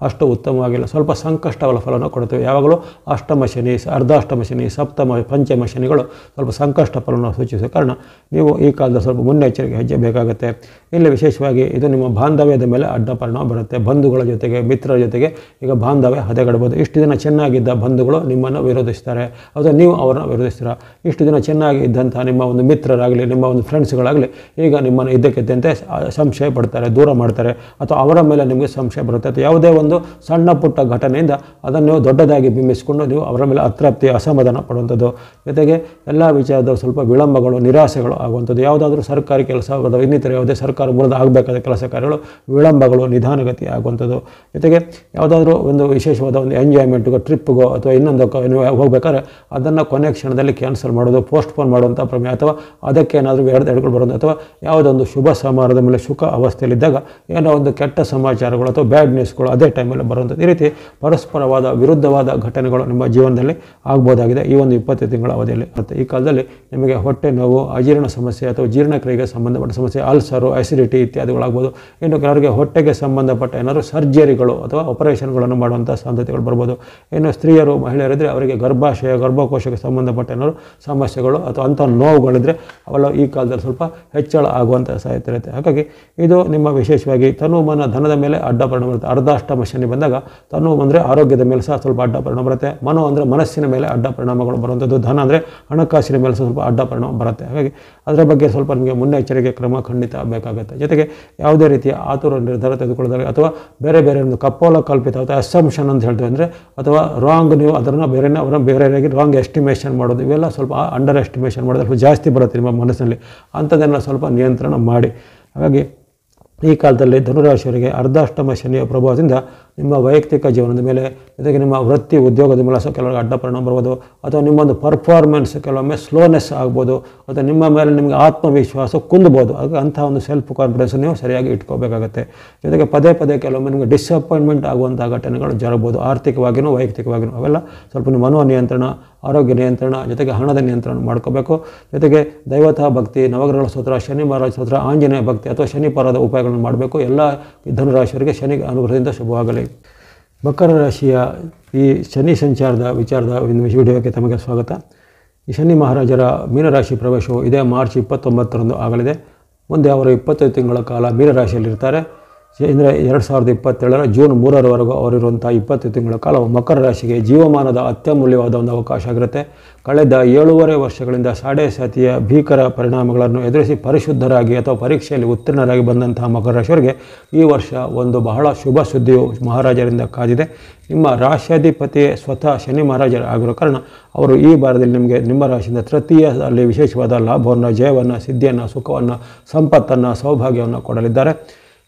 ಅಷ್ಟು ಉತ್ತಮವಾಗಿಲ್ಲ, ಸ್ವಲ್ಪ ಸಂಕಷ್ಟಗಳ ಫಲವನ್ನು ಕೊಡುತ್ತವೆ. ಯಾವಾಗಲೂ ಅಷ್ಟಮ ಶನಿ, ಅರ್ಧಾಷ್ಟಮ ಶನಿ, ಸಪ್ತಮ, ಪಂಚಮ ಶನಿಗಳು ಸ್ವಲ್ಪ ಸಂಕಷ್ಟ ಫಲವನ್ನು ಸೂಚಿಸುವ ಕಾರಣ ನೀವು ಈ ಕಾಲದ ಸ್ವಲ್ಪ ಮುನ್ನೆಚ್ಚರಿಕೆ ಹೆಜ್ಜೆ ಬೇಕಾಗುತ್ತೆ. ಇಲ್ಲಿ ವಿಶೇಷವಾಗಿ ಇದು ನಿಮ್ಮ ಬಾಂಧವ್ಯದ ಮೇಲೆ ಅಡ್ಡ ಪರಿಣಾಮ ಬರುತ್ತೆ. ಬಂಧುಗಳ ಜೊತೆಗೆ, ಮಿತ್ರರ ಜೊತೆಗೆ ಈಗ ಬಾಂಧವ್ಯ ಹದಗೆಡಬಹುದು. ಇಷ್ಟು ದಿನ ಚೆನ್ನಾಗಿದ್ದ ಬಂಧುಗಳು ನಿಮ್ಮನ್ನು ವಿರೋಧಿಸ್ತಾರೆ, ಅಥವಾ ನೀವು ಅವರನ್ನು ವಿರೋಧಿಸ್ತೀರ. ಇಷ್ಟು ದಿನ ಚೆನ್ನಾಗಿ ಇದ್ದಂಥ ನಿಮ್ಮ ಒಂದು ಮಿತ್ರರಾಗಲಿ, ನಿಮ್ಮ ಒಂದು ಫ್ರೆಂಡ್ಸ್ಗಳಾಗಲಿ ಈಗ ನಿಮ್ಮನ್ನು ಇದ್ದಕ್ಕಿದ್ದಂತೆ ಸಂಶಯ ಪಡ್ತಾರೆ, ದೂರ ಮಾಡ್ತಾರೆ, ಅಥವಾ ಅವರ ಮೇಲೆ ನಿಮಗೆ ಸಂಶಯ ಬರುತ್ತೆ. ಅಥವಾ ಯಾವುದೇ ಒಂದು ಸಣ್ಣ ಪುಟ್ಟ ಘಟನೆಯಿಂದ ಅದನ್ನು ನೀವು ದೊಡ್ಡದಾಗಿ ಬಿಂಬಿಸಿಕೊಂಡು ನೀವು ಅವರ ಮೇಲೆ ಅತೃಪ್ತಿ, ಅಸಮಾಧಾನ ಪಡುವಂಥದ್ದು. ಜೊತೆಗೆ ಎಲ್ಲ ವಿಚಾರದ ಸ್ವಲ್ಪ ವಿಳಂಬಗಳು, ನಿರಾಸೆಗಳು ಆಗುವಂಥದ್ದು. ಯಾವುದಾದ್ರೂ ಸರ್ಕಾರಿ ಕೆಲಸ ಅಥವಾ ಇನ್ನಿತರ ಯಾವುದೇ ಸರ್ಕಾರ ಮೂಲದ ಆಗಬೇಕಾದ ಕೆಲಸ ಕಾರ್ಯಗಳು ವಿಳಂಬಗಳು, ನಿಧಾನಗತಿ ಆಗುವಂಥದ್ದು. ಜೊತೆಗೆ ಯಾವುದಾದ್ರೂ ಒಂದು ವಿಶೇಷವಾದ ಒಂದು ಎಂಜಾಯ್ಮೆಂಟ್ಗೋ, ಟ್ರಿಪ್ಗೋ ಅಥವಾ ಇನ್ನೊಂದಕ್ಕೋ ನೀವು ಹೋಗ್ಬೇಕಾದ್ರೆ ಅದನ್ನು ಕೊನೆ ಕ್ಷಣದಲ್ಲಿ ಕ್ಯಾನ್ಸಲ್ ಮಾಡೋದು, ಪೋಸ್ಟ್ಪೋನ್ ಮಾಡುವಂಥ ಪ್ರಮೇಯ, ಅಥವಾ ಅದಕ್ಕೆ ಏನಾದರೂ ಎಡಗಳು ಬರೋದು, ಅಥವಾ ಯಾವುದೊಂದು ಶುಭ ಸಮಾರಂಭದ ಮೇಲೆ ಸುಖ ಅವಸ್ಥೆಯಲ್ಲಿದ್ದಾಗ ಏನೋ ಒಂದು ಕೆಟ್ಟ ಸಮಾಚಾರಗಳು ಅಥವಾ ಬ್ಯಾಡ್ ನ್ಯೂಸ್ಗಳು ಅದೇ ಟೈಮಲ್ಲಿ ಬರುವಂಥದ್ದು. ಈ ರೀತಿ ಪರಸ್ಪರವಾದ ವಿರುದ್ಧವಾದ ಘಟನೆಗಳು ನಿಮ್ಮ ಜೀವನದಲ್ಲಿ ಆಗ್ಬೋದಾಗಿದೆ ಈ ಒಂದು 20 ತಿಂಗಳ ಅವಧಿಯಲ್ಲಿ. ಮತ್ತು ಈ ಕಾಲದಲ್ಲಿ ನಿಮಗೆ ಹೊಟ್ಟೆ ನೋವು, ಅಜೀರ್ಣ ಸಮಸ್ಯೆ ಅಥವಾ ಜೀರ್ಣಕ್ರಿಯೆಗೆ ಸಂಬಂಧಪಟ್ಟ ಸಮಸ್ಯೆ, ಅಲ್ಸರು, ಅಸಿಡಿಟಿ ಇತ್ಯಾದಿಗಳಾಗ್ಬೋದು. ಇನ್ನು ಕೆಲವರಿಗೆ ಹೊಟ್ಟೆಗೆ ಸಂಬಂಧಪಟ್ಟ ಏನಾದರೂ ಸರ್ಜರಿಗಳು ಅಥವಾ ಆಪರೇಷನ್ಗಳನ್ನು ಮಾಡುವಂಥ ಸಾಧ್ಯತೆಗಳು ಬರ್ಬೋದು. ಇನ್ನು ಸ್ತ್ರೀಯರು, ಮಹಿಳೆಯರಿದ್ದರೆ ಅವರಿಗೆ ಗರ್ಭಾಶಯ, ಗರ್ಭಕೋಶಕ್ಕೆ ಸಂಬಂಧಪಟ್ಟ ಏನಾದರೂ ಸಮಸ್ಯೆಗಳು ಅಥವಾ ಅಂಥ ನೋವುಗಳಿದ್ದರೆ ಅವೆಲ್ಲ ಈ ಕಾಲದಲ್ಲಿ ಸ್ವಲ್ಪ ಹೆಚ್ಚಳ ಆಗುವಂಥ ಸಾಧ್ಯತೆ ಇರುತ್ತೆ. ಹಾಗಾಗಿ ಹಾಗಾಗಿ ಇದು ನಿಮ್ಮ ವಿಶೇಷವಾಗಿ ತನು ಮನ ಧನದ ಮೇಲೆ ಅಡ್ಡ ಪರಿಣಾಮ ಬರುತ್ತೆ. ಅರ್ಧಾಷ್ಟಮ ಶನಿ ಬಂದಾಗ ತನು ಅಂದರೆ ಆರೋಗ್ಯದ ಮೇಲೆ ಸಹ ಸ್ವಲ್ಪ ಅಡ್ಡ ಪರಿಣಾಮ ಬರುತ್ತೆ. ಮನೋ ಅಂದರೆ ಮನಸ್ಸಿನ ಮೇಲೆ ಅಡ್ಡ ಪರಿಣಾಮಗಳು ಬರುವಂಥದ್ದು. ಧನ ಅಂದರೆ ಹಣಕಾಸಿನ ಮೇಲೆ ಸ್ವಲ್ಪ ಅಡ್ಡ ಪರಿಣಾಮ ಬರುತ್ತೆ. ಹಾಗಾಗಿ ಅದರ ಬಗ್ಗೆ ಸ್ವಲ್ಪ ನಿಮಗೆ ಮುನ್ನೆಚ್ಚರಿಕೆ ಕ್ರಮ ಖಂಡಿತ ಬೇಕಾಗುತ್ತೆ. ಜೊತೆಗೆ ಯಾವುದೇ ರೀತಿಯ ಆತುರ ನಿರ್ಧಾರ ತೆಗೆದುಕೊಳ್ಳೋದಾಗ ಅಥವಾ ಬೇರೆ ಬೇರೆ ಒಂದು ಕಪೋಲ ಕಲ್ಪಿತ ಅಥವಾ ಅಸಂಪ್ಷನ್ ಅಂತ ಹೇಳ್ತೀವಿ ಅಂದರೆ ಅಥವಾ ರಾಂಗ್ ನೀವು ಅದನ್ನು ಬೇರೆಯಾಗಿ ರಾಂಗ್ ಎಸ್ಟಿಮೇಷನ್ ಮಾಡೋದು, ಇವೆಲ್ಲ ಸ್ವಲ್ಪ ಅಂಡರ್ ಎಸ್ಟಿಮೇಷನ್ ಮಾಡೋದು ಸ್ವಲ್ಪ ಜಾಸ್ತಿ ಬರುತ್ತೆ ನಿಮ್ಮ ಮನಸ್ಸಿನಲ್ಲಿ. ಅಂಥದ್ದನ್ನು ಸ್ವಲ್ಪ ನಿಯಂತ್ರಣ ಮಾಡಿ. ಹಾಗಾಗಿ ಈ ಕಾಲದಲ್ಲಿ ಧನುರಾಶಿಯವರಿಗೆ ಅರ್ಧಾಷ್ಟಮ ಶನಿಯ ಪ್ರಭಾವದಿಂದ ನಿಮ್ಮ ವೈಯಕ್ತಿಕ ಜೀವನದ ಮೇಲೆ, ಜೊತೆಗೆ ನಿಮ್ಮ ವೃತ್ತಿ ಉದ್ಯೋಗದ ಮೇಲೆ ಸಹ ಕೆಲವರಿಗೆ ಅಡ್ಡ ಪರಿಣಾಮ ಬರ್ಬೋದು. ಅಥವಾ ನಿಮ್ಮೊಂದು ಪರ್ಫಾರ್ಮೆನ್ಸ್ ಕೆಲವೊಮ್ಮೆ ಸ್ಲೋನೆಸ್ ಆಗ್ಬೋದು, ಅಥವಾ ನಿಮ್ಮ ಮೇಲೆ ನಿಮಗೆ ಆತ್ಮವಿಶ್ವಾಸ ಕುಂದಬೋದು. ಹಾಗೆ ಅಂಥ ಒಂದು ಸೆಲ್ಫ್ ಕಾನ್ಫಿಡೆನ್ಸ್ ನೀವು ಸರಿಯಾಗಿ ಇಟ್ಕೋಬೇಕಾಗತ್ತೆ. ಜೊತೆಗೆ ಪದೇ ಪದೇ ಕೆಲವೊಮ್ಮೆ ನಿಮಗೆ ಡಿಸಪಾಯಿಂಟ್ಮೆಂಟ್ ಆಗುವಂಥ ಘಟನೆಗಳು ಜರಬಹುದು, ಆರ್ಥಿಕವಾಗಿಯೂ ವೈಯಕ್ತಿಕವಾಗಿಯೂ. ಅವೆಲ್ಲ ಸ್ವಲ್ಪ ನಿಮ್ಮ ಮನೋ ನಿಯಂತ್ರಣ, ಆರೋಗ್ಯ ನಿಯಂತ್ರಣ, ಜೊತೆಗೆ ಹಣದ ನಿಯಂತ್ರಣ ಮಾಡ್ಕೋಬೇಕು. ಜೊತೆಗೆ ದೈವತಾ ಭಕ್ತಿ, ನವಗ್ರಹಗಳ ಸ್ತೋತ್ರ, ಶನಿ ಮಹಾರಾಜ ಸ್ತೋತ್ರ, ಆಂಜನೇಯ ಭಕ್ತಿ ಅಥವಾ ಶನಿ ಪರದ ಉಪಾಯಗಳನ್ನು ಮಾಡಬೇಕು. ಎಲ್ಲ ಧನುರಾಶಿಯವರಿಗೆ ಶನಿ ಅನುಗ್ರಹದಿಂದ ಶುಭವಾಗಲಿ. ಮಕರ ರಾಶಿಯ ಈ ಶನಿ ಸಂಚಾರದ ವಿಚಾರದ ವಿಡಿಯೋಕ್ಕೆ ತಮಗೆ ಸ್ವಾಗತ. ಈ ಶನಿ ಮಹಾರಾಜರ ಮೀನರಾಶಿ ಪ್ರವೇಶವು ಇದೇ ಮಾರ್ಚ್ 29ರಂದು ಆಗಲಿದೆ. ಮುಂದೆ ಅವರು 25 ತಿಂಗಳ ಕಾಲ ಮೀನರಾಶಿಯಲ್ಲಿರ್ತಾರೆ. ಅಂದರೆ 2027ರ ಜೂನ್ 3ರವರೆಗೂ ಅವರಿರುವಂಥ 20 ತಿಂಗಳ ಕಾಲ ಮಕರ ರಾಶಿಗೆ ಜೀವಮಾನದ ಅತ್ಯಮೂಲ್ಯವಾದ ಒಂದು ಅವಕಾಶ ಆಗಿರುತ್ತೆ. ಕಳೆದ 7.5 ವರ್ಷಗಳಿಂದ ಸಾಡೆಸಾತಿಯ ಭೀಕರ ಪರಿಣಾಮಗಳನ್ನು ಎದುರಿಸಿ ಪರಿಶುದ್ಧರಾಗಿ ಅಥವಾ ಪರೀಕ್ಷೆಯಲ್ಲಿ ಉತ್ತೀರ್ಣರಾಗಿ ಬಂದಂತಹ ಮಕರ ರಾಶಿಯವರಿಗೆ ಈ ವರ್ಷ ಒಂದು ಬಹಳ ಶುಭ ಸುದ್ದಿಯು ಮಹಾರಾಜರಿಂದ ಕಾದಿದೆ. ನಿಮ್ಮ ರಾಶ್ಯಾಧಿಪತಿ ಸ್ವತಃ ಶನಿ ಮಹಾರಾಜರು ಆಗಿರೋ ಕಾರಣ ಅವರು ಈ ಬಾರದಲ್ಲಿ ನಿಮಗೆ ನಿಮ್ಮ ರಾಶಿಯಿಂದ ತೃತೀಯದಲ್ಲಿ ವಿಶೇಷವಾದ ಲಾಭವನ್ನು, ಜಯವನ್ನು, ಸಿದ್ಧಿಯನ್ನು, ಸುಖವನ್ನು, ಸಂಪತ್ತನ್ನು, ಸೌಭಾಗ್ಯವನ್ನು ಕೊಡಲಿದ್ದಾರೆ.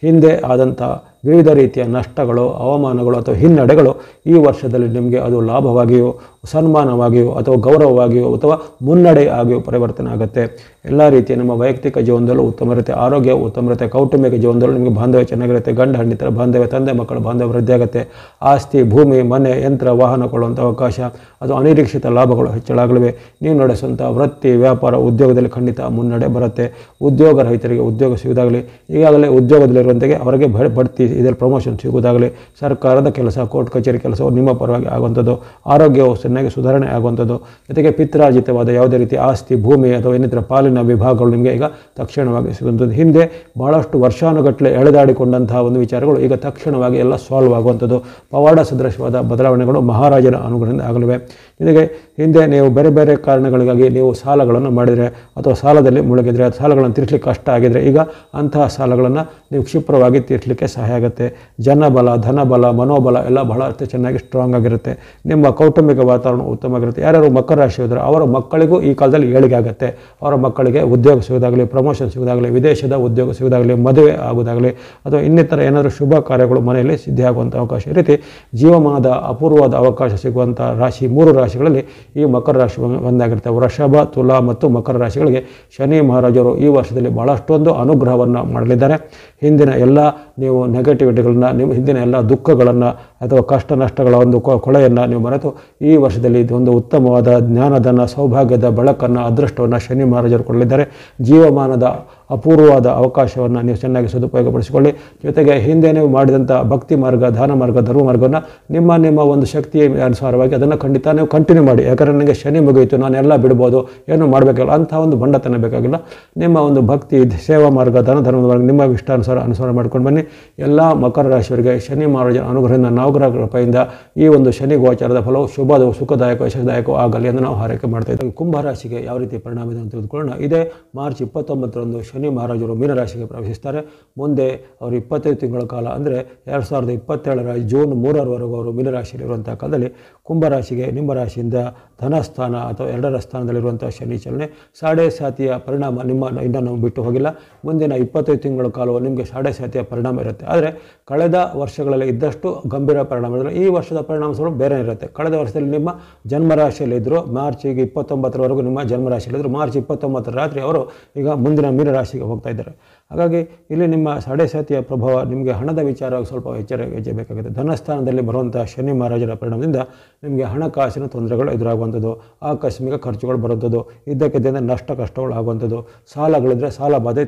ಹಿಂದೆ ಆದಂಥ ವಿವಿಧ ರೀತಿಯ ನಷ್ಟಗಳು, ಅವಮಾನಗಳು ಅಥವಾ ಹಿನ್ನಡೆಗಳು ಈ ವರ್ಷದಲ್ಲಿ ನಿಮಗೆ ಅದು ಲಾಭವಾಗಿಯೋ, ಸನ್ಮಾನವಾಗಿಯೋ ಅಥವಾ ಗೌರವವಾಗಿಯೋ ಅಥವಾ ಮುನ್ನಡೆ ಆಗಿಯೋ ಪರಿವರ್ತನೆ ಆಗುತ್ತೆ. ಎಲ್ಲ ರೀತಿಯ ನಿಮ್ಮ ವೈಯಕ್ತಿಕ ಜೀವನದಲ್ಲೂ ಉತ್ತಮ ಇರುತ್ತೆ, ಆರೋಗ್ಯ ಉತ್ತಮ ಇರುತ್ತೆ, ಕೌಟುಂಬಿಕ ಜೀವನದಲ್ಲೂ ನಿಮಗೆ ಬಾಂಧವ್ಯ ಚೆನ್ನಾಗಿರುತ್ತೆ, ಗಂಡ ಹೆಂಡತಿರ ಬಾಂಧವ್ಯ, ತಂದೆ ಮಕ್ಕಳ ಬಾಂಧವ್ಯ ವೃದ್ಧಿ ಆಗುತ್ತೆ. ಆಸ್ತಿ, ಭೂಮಿ, ಮನೆ, ಯಂತ್ರ, ವಾಹನ ಕೊಳ್ಳುವಂಥ ಅವಕಾಶ ಅಥವಾ ಅನಿರೀಕ್ಷಿತ ಲಾಭಗಳು ಹೆಚ್ಚಳಾಗಲಿವೆ. ನೀವು ನಡೆಸುವಂಥ ವೃತ್ತಿ, ವ್ಯಾಪಾರ, ಉದ್ಯೋಗದಲ್ಲಿ ಖಂಡಿತ ಮುನ್ನಡೆ ಬರುತ್ತೆ. ಉದ್ಯೋಗ ರಹಿತರಿಗೆ ಉದ್ಯೋಗ ಸಿಗುವುದಾಗಲಿ, ಈಗಾಗಲೇ ಉದ್ಯೋಗದಲ್ಲಿರುವಂತೆಯೇ ಅವರಿಗೆ ಬಡ್ತಿ, ಇದರಲ್ಲಿ ಪ್ರಮೋಷನ್ ಸಿಗುವುದಾಗಲಿ, ಸರ್ಕಾರದ ಕೆಲಸ, ಕೋರ್ಟ್ ಕಚೇರಿ ಕೆಲಸವು ನಿಮ್ಮ ಪರವಾಗಿ ಆಗುವಂಥದ್ದು, ಆರೋಗ್ಯವು ಚೆನ್ನಾಗಿ ಸುಧಾರಣೆ ಆಗುವಂಥದ್ದು, ಜೊತೆಗೆ ಪಿತ್ರಾರ್ಜಿತವಾದ ಯಾವುದೇ ರೀತಿ ಆಸ್ತಿ, ಭೂಮಿ ಅಥವಾ ಇನ್ನಿತರ ಪಾಲಿನ ವಿಭಾಗಗಳು ನಿಮಗೆ ಈಗ ತಕ್ಷಣವಾಗಿ ಸಿಗುವಂಥದ್ದು. ಹಿಂದೆ ಬಹಳಷ್ಟು ವರ್ಷಾನುಗಟ್ಟಲೆ ಎಳೆದಾಡಿಕೊಂಡಂತಹ ಒಂದು ವಿಚಾರಗಳು ಈಗ ತಕ್ಷಣವಾಗಿ ಎಲ್ಲ ಸಾಲ್ವ್ ಆಗುವಂಥದ್ದು, ಪವಾಡ ಸದೃಶವಾದ ಬದಲಾವಣೆಗಳು ಮಹಾರಾಜನ ಅನುಗ್ರಹದಿಂದ ಆಗಲಿವೆ. ಜೊತೆಗೆ ಹಿಂದೆ ನೀವು ಬೇರೆ ಬೇರೆ ಕಾರಣಗಳಿಗಾಗಿ ನೀವು ಸಾಲಗಳನ್ನು ಮಾಡಿದರೆ ಅಥವಾ ಸಾಲದಲ್ಲಿ ಮುಳುಗಿದರೆ, ಸಾಲಗಳನ್ನು ತೀರಿಸಲಿಕ್ಕೆ ಕಷ್ಟ ಆಗಿದರೆ, ಈಗ ಅಂತಹ ಸಾಲಗಳನ್ನು ನೀವು ಕ್ಷಿಪ್ರವಾಗಿ ತೀರಿಸಲಿಕ್ಕೆ ಸಹಾಯ ಆಗುತ್ತೆ. ಜನಬಲ, ಧನಬಲ, ಮನೋಬಲ ಎಲ್ಲ ಬಹಳ ಚೆನ್ನಾಗಿ ಸ್ಟ್ರಾಂಗ್ ಆಗಿರುತ್ತೆ. ನಿಮ್ಮ ಕೌಟುಂಬಿಕ ವಾತಾವರಣ ಉತ್ತಮವಾಗಿರುತ್ತೆ. ಯಾರ್ಯಾರು ಮಕರ ರಾಶಿ ಇದ್ದರೆ ಅವರ ಮಕ್ಕಳಿಗೂ ಈ ಕಾಲದಲ್ಲಿ ಏಳಿಗೆ ಆಗುತ್ತೆ. ಅವರ ಮಕ್ಕಳಿಗೆ ಉದ್ಯೋಗ ಸಿಗೋದಾಗಲಿ, ಪ್ರಮೋಷನ್ ಸಿಗೋದಾಗಲಿ, ವಿದೇಶದ ಉದ್ಯೋಗ ಸಿಗೋದಾಗಲಿ, ಮದುವೆ ಆಗೋದಾಗಲಿ ಅಥವಾ ಇನ್ನಿತರ ಏನಾದರೂ ಶುಭ ಕಾರ್ಯಗಳು ಮನೆಯಲ್ಲಿ ಸಿದ್ಧಿಯಾಗುವಂಥ ಅವಕಾಶ. ಈ ರೀತಿ ಜೀವಮಾನದ ಅಪೂರ್ವವಾದ ಅವಕಾಶ ಸಿಗುವಂಥ ರಾಶಿ 3 ರಾಶಿಗಳಲ್ಲಿ ಈ ಮಕರ ರಾಶಿ ಒಂದಾಗಿರುತ್ತೆ. ವೃಷಭ, ತುಲಾ ಮತ್ತು ಮಕರ ರಾಶಿಗಳಿಗೆ ಶನಿ ಮಹಾರಾಜರು ಈ ವರ್ಷದಲ್ಲಿ ಬಹಳಷ್ಟೊಂದು ಅನುಗ್ರಹವನ್ನು ಮಾಡಲಿದ್ದಾರೆ. ಹಿಂದಿನ ಎಲ್ಲ ನೀವು ನೆಗೆಟಿವಿಟಿಗಳನ್ನ, ನಿಮ್ಮ ಹಿಂದಿನ ಎಲ್ಲ ದುಃಖಗಳನ್ನು ಅಥವಾ ಕಷ್ಟ ನಷ್ಟಗಳ ಒಂದು ಕೊಳೆಯನ್ನು ನೀವು ಮರೆತು ಈ ವರ್ಷದಲ್ಲಿ ಒಂದು ಉತ್ತಮವಾದ ಜ್ಞಾನದನ್ನು, ಸೌಭಾಗ್ಯದ ಬೆಳಕನ್ನು, ಅದೃಷ್ಟವನ್ನು ಶನಿ ಮಹಾರಾಜರು ಕೊಡಲಿದ್ದಾರೆ. ಜೀವಮಾನದ ಅಪೂರ್ವವಾದ ಅವಕಾಶವನ್ನು ನೀವು ಚೆನ್ನಾಗಿ ಸದುಪಯೋಗಪಡಿಸಿಕೊಳ್ಳಿ. ಜೊತೆಗೆ ಹಿಂದೆ ನೀವು ಮಾಡಿದಂಥ ಭಕ್ತಿ ಮಾರ್ಗ, ದಾನ ಮಾರ್ಗ, ಧರ್ಮ ಮಾರ್ಗವನ್ನು ನಿಮ್ಮ ಒಂದು ಶಕ್ತಿಯ ಅನುಸಾರವಾಗಿ ಅದನ್ನು ಖಂಡಿತ ನೀವು ಕಂಟಿನ್ಯೂ ಮಾಡಿ. ಯಾಕಂದರೆ ನನಗೆ ಶನಿ ಮುಗಿಯಿತು, ನಾನೆಲ್ಲ ಬಿಡ್ಬೋದು, ಏನು ಮಾಡಬೇಕಿಲ್ಲ ಅಂಥ ಒಂದು ಬಂಡತನ ಬೇಕಾಗಿಲ್ಲ. ನಿಮ್ಮ ಒಂದು ಭಕ್ತಿ, ಸೇವಾ ಮಾರ್ಗ, ಧರ್ಮದ ಮಾರ್ಗ ನಿಮ್ಮ ಅನುಸಾರ ಮಾಡ್ಕೊಂಡು ಬನ್ನಿ. ಎಲ್ಲ ಮಕರ ರಾಶಿಯವರಿಗೆ ಶನಿ ಮಹಾರಾಜನ ಅನುಗ್ರಹದಿಂದ, ನವಗ್ರಹ ಕೃಪೆಯಿಂದ ಈ ಒಂದು ಶನಿ ಗೋಚಾರದ ಫಲವು ಶುಭದ, ಸುಖದಾಯಕ, ಯಶದಾಯಕ ಆಗಲಿ ಎಂದು ನಾವು ಹಾರೈಕೆ ಮಾಡ್ತಾ ಇದ್ದೇವೆ. ಕುಂಭರಾಶಿಗೆ ಯಾವ ರೀತಿ ಪರಿಣಾಮ ಇದೆ ಅಂತ ತಿಳಿದುಕೊಳ್ಳೋಣ. ಇದೇ ಮಾರ್ಚ್ 29ರಂದು ಶನಿ ಮಹಾರಾಜರು ಮೀನರಾಶಿಗೆ ಪ್ರವೇಶಿಸ್ತಾರೆ. ಮುಂದೆ ಅವರು 25 ತಿಂಗಳ ಕಾಲ ಅಂದರೆ 2027ರ ಜೂನ್ 3ರವರೆಗೂ ಅವರು ಮೀನರಾಶಿಯಲ್ಲಿರುವಂಥ ಕಾಲದಲ್ಲಿ ಕುಂಭರಾಶಿಗೆ ನಿಮ್ಮ ರಾಶಿಯಿಂದ ಧನಸ್ಥಾನ ಅಥವಾ 2ರ ಸ್ಥಾನದಲ್ಲಿರುವಂಥ ಶನಿ ಚಲನೆ ಸಾಡೆಸಾತಿಯ ಪರಿಣಾಮ ಇನ್ನೂ ನಾವು ಬಿಟ್ಟು ಹೋಗಿಲ್ಲ. ಮುಂದಿನ 25 ತಿಂಗಳ ಕಾಲವು ನಿಮಗೆ ಸಾಡೆಸಾತಿಯ ಪರಿಣಾಮ ಇರುತ್ತೆ. ಆದರೆ ಕಳೆದ ವರ್ಷಗಳಲ್ಲಿ ಇದ್ದಷ್ಟು ಗಂಭೀರ ಪರಿಣಾಮ ಇದ್ದರೆ ಈ ವರ್ಷದ ಪರಿಣಾಮ ಸ್ವಲ್ಪ ಬೇರೆ ಇರುತ್ತೆ. ಕಳೆದ ವರ್ಷದಲ್ಲಿ ನಿಮ್ಮ ಜನ್ಮರಾಶಿಯಲ್ಲಿದ್ದರು, ಮಾರ್ಚ್ 29ರವರೆಗೂ ನಿಮ್ಮ ಜನ್ಮರಾಶಿಯಲ್ಲಿದ್ದರು. ಮಾರ್ಚ್ 29ರ ರಾತ್ರಿ ಅವರು ಈಗ ಮುಂದಿನ ಮೀನರಾಶಿಗೆ ಹೋಗ್ತಾ ಇದ್ದಾರೆ. ಹಾಗಾಗಿ ಇಲ್ಲಿ ನಿಮ್ಮ ಸಾಡೆಸಾತಿಯ ಪ್ರಭಾವ ನಿಮಗೆ ಹಣದ ವಿಚಾರವಾಗಿ ಸ್ವಲ್ಪ ಹೆಜ್ಜೆ ಬೇಕಾಗುತ್ತೆ. ಧನಸ್ಥಾನದಲ್ಲಿ ಬರುವಂಥ ಶನಿ ಮಹಾರಾಜರ ಪರಿಣಾಮದಿಂದ ನಿಮಗೆ ಹಣಕಾಸಿನ ತೊಂದರೆಗಳು ಎದುರಾಗುವಂಥದ್ದು, ಆಕಸ್ಮಿಕ ಖರ್ಚುಗಳು ಬರುವಂಥದ್ದು, ಇದ್ದಕ್ಕಿದ್ದಂತೆ ನಷ್ಟ ಕಷ್ಟಗಳು ಆಗುವಂಥದ್ದು, ಸಾಲಗಳಿದ್ದರೆ ಸಾಲ ಬಾಧೆ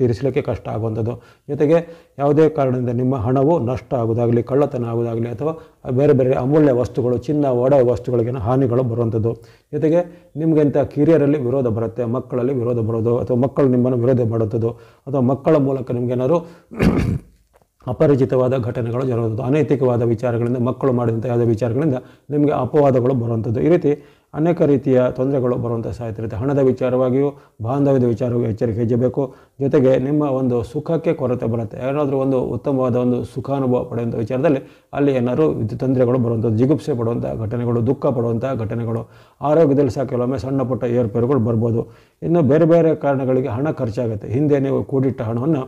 ತೀರಿಸಲಿಕ್ಕೆ ಕಷ್ಟ ಆಗುವಂಥದ್ದು, ಜೊತೆಗೆ ಯಾವುದೇ ಕಾರಣದಿಂದ ನಿಮ್ಮ ಹಣವು ನಷ್ಟ ಆಗೋದಾಗಲಿ, ಕಳ್ಳತನ ಆಗೋದಾಗಲಿ ಅಥವಾ ಬೇರೆ ಬೇರೆ ಅಮೂಲ್ಯ ವಸ್ತುಗಳು, ಚಿನ್ನ, ಒಡವೆ ವಸ್ತುಗಳಿಗೆ ಹಾನಿಗಳು ಬರುವಂಥದ್ದು, ಜೊತೆಗೆ ನಿಮಗಿಂತ ಕಿರಿಯರಲ್ಲಿ ವಿರೋಧ ಬರುತ್ತೆ, ಮಕ್ಕಳಲ್ಲಿ ವಿರೋಧ ಬರೋದು ಅಥವಾ ಮಕ್ಕಳು ನಿಮ್ಮನ್ನು ವಿರೋಧ ಮಾಡುವಂಥದ್ದು ಅಥವಾ ಮಕ್ಕಳ ಮೂಲಕ ನಿಮಗೇನಾದ್ರು ಅಪರಿಚಿತವಾದ ಘಟನೆಗಳು ಜರುಗುವುದು, ಅನೈತಿಕವಾದ ವಿಚಾರಗಳಿಂದ, ಮಕ್ಕಳು ಮಾಡಿದಂಥ ಯಾವುದೇ ವಿಚಾರಗಳಿಂದ ನಿಮಗೆ ಅಪವಾದಗಳು ಬರುವಂಥದ್ದು. ಈ ರೀತಿ ಅನೇಕ ರೀತಿಯ ತೊಂದರೆಗಳು ಬರುವಂಥ ಸಾಧ್ಯತೆ ಇರುತ್ತೆ. ಹಣದ ವಿಚಾರವಾಗಿಯೂ, ಬಾಂಧವ್ಯದ ವಿಚಾರವಾಗಿ ಎಚ್ಚರಿಕೆ ಹೆಜ್ಜಬೇಕು. ಜೊತೆಗೆ ನಿಮ್ಮ ಒಂದು ಸುಖಕ್ಕೆ ಕೊರತೆ ಬರುತ್ತೆ. ಏನಾದರೂ ಒಂದು ಉತ್ತಮವಾದ ಒಂದು ಸುಖಾನುಭವ ಪಡೆಯುವಂಥ ವಿಚಾರದಲ್ಲಿ ಅಲ್ಲಿ ಏನಾದರೂ ತೊಂದರೆಗಳು ಬರುವಂಥದ್ದು, ಜಿಗುಪ್ಸೆ ಪಡುವಂಥ ಘಟನೆಗಳು, ದುಃಖ ಪಡುವಂಥ ಘಟನೆಗಳು, ಆರೋಗ್ಯದಲ್ಲಿ ಸಹ ಕೆಲವೊಮ್ಮೆ ಸಣ್ಣ ಪುಟ್ಟ ಏರುಪೇರುಗಳು ಬರ್ಬೋದು. ಇನ್ನು ಬೇರೆ ಬೇರೆ ಕಾರಣಗಳಿಗೆ ಹಣ ಖರ್ಚಾಗುತ್ತೆ. ಹಿಂದೆ ನೀವು ಕೂಡಿಟ್ಟ ಹಣವನ್ನು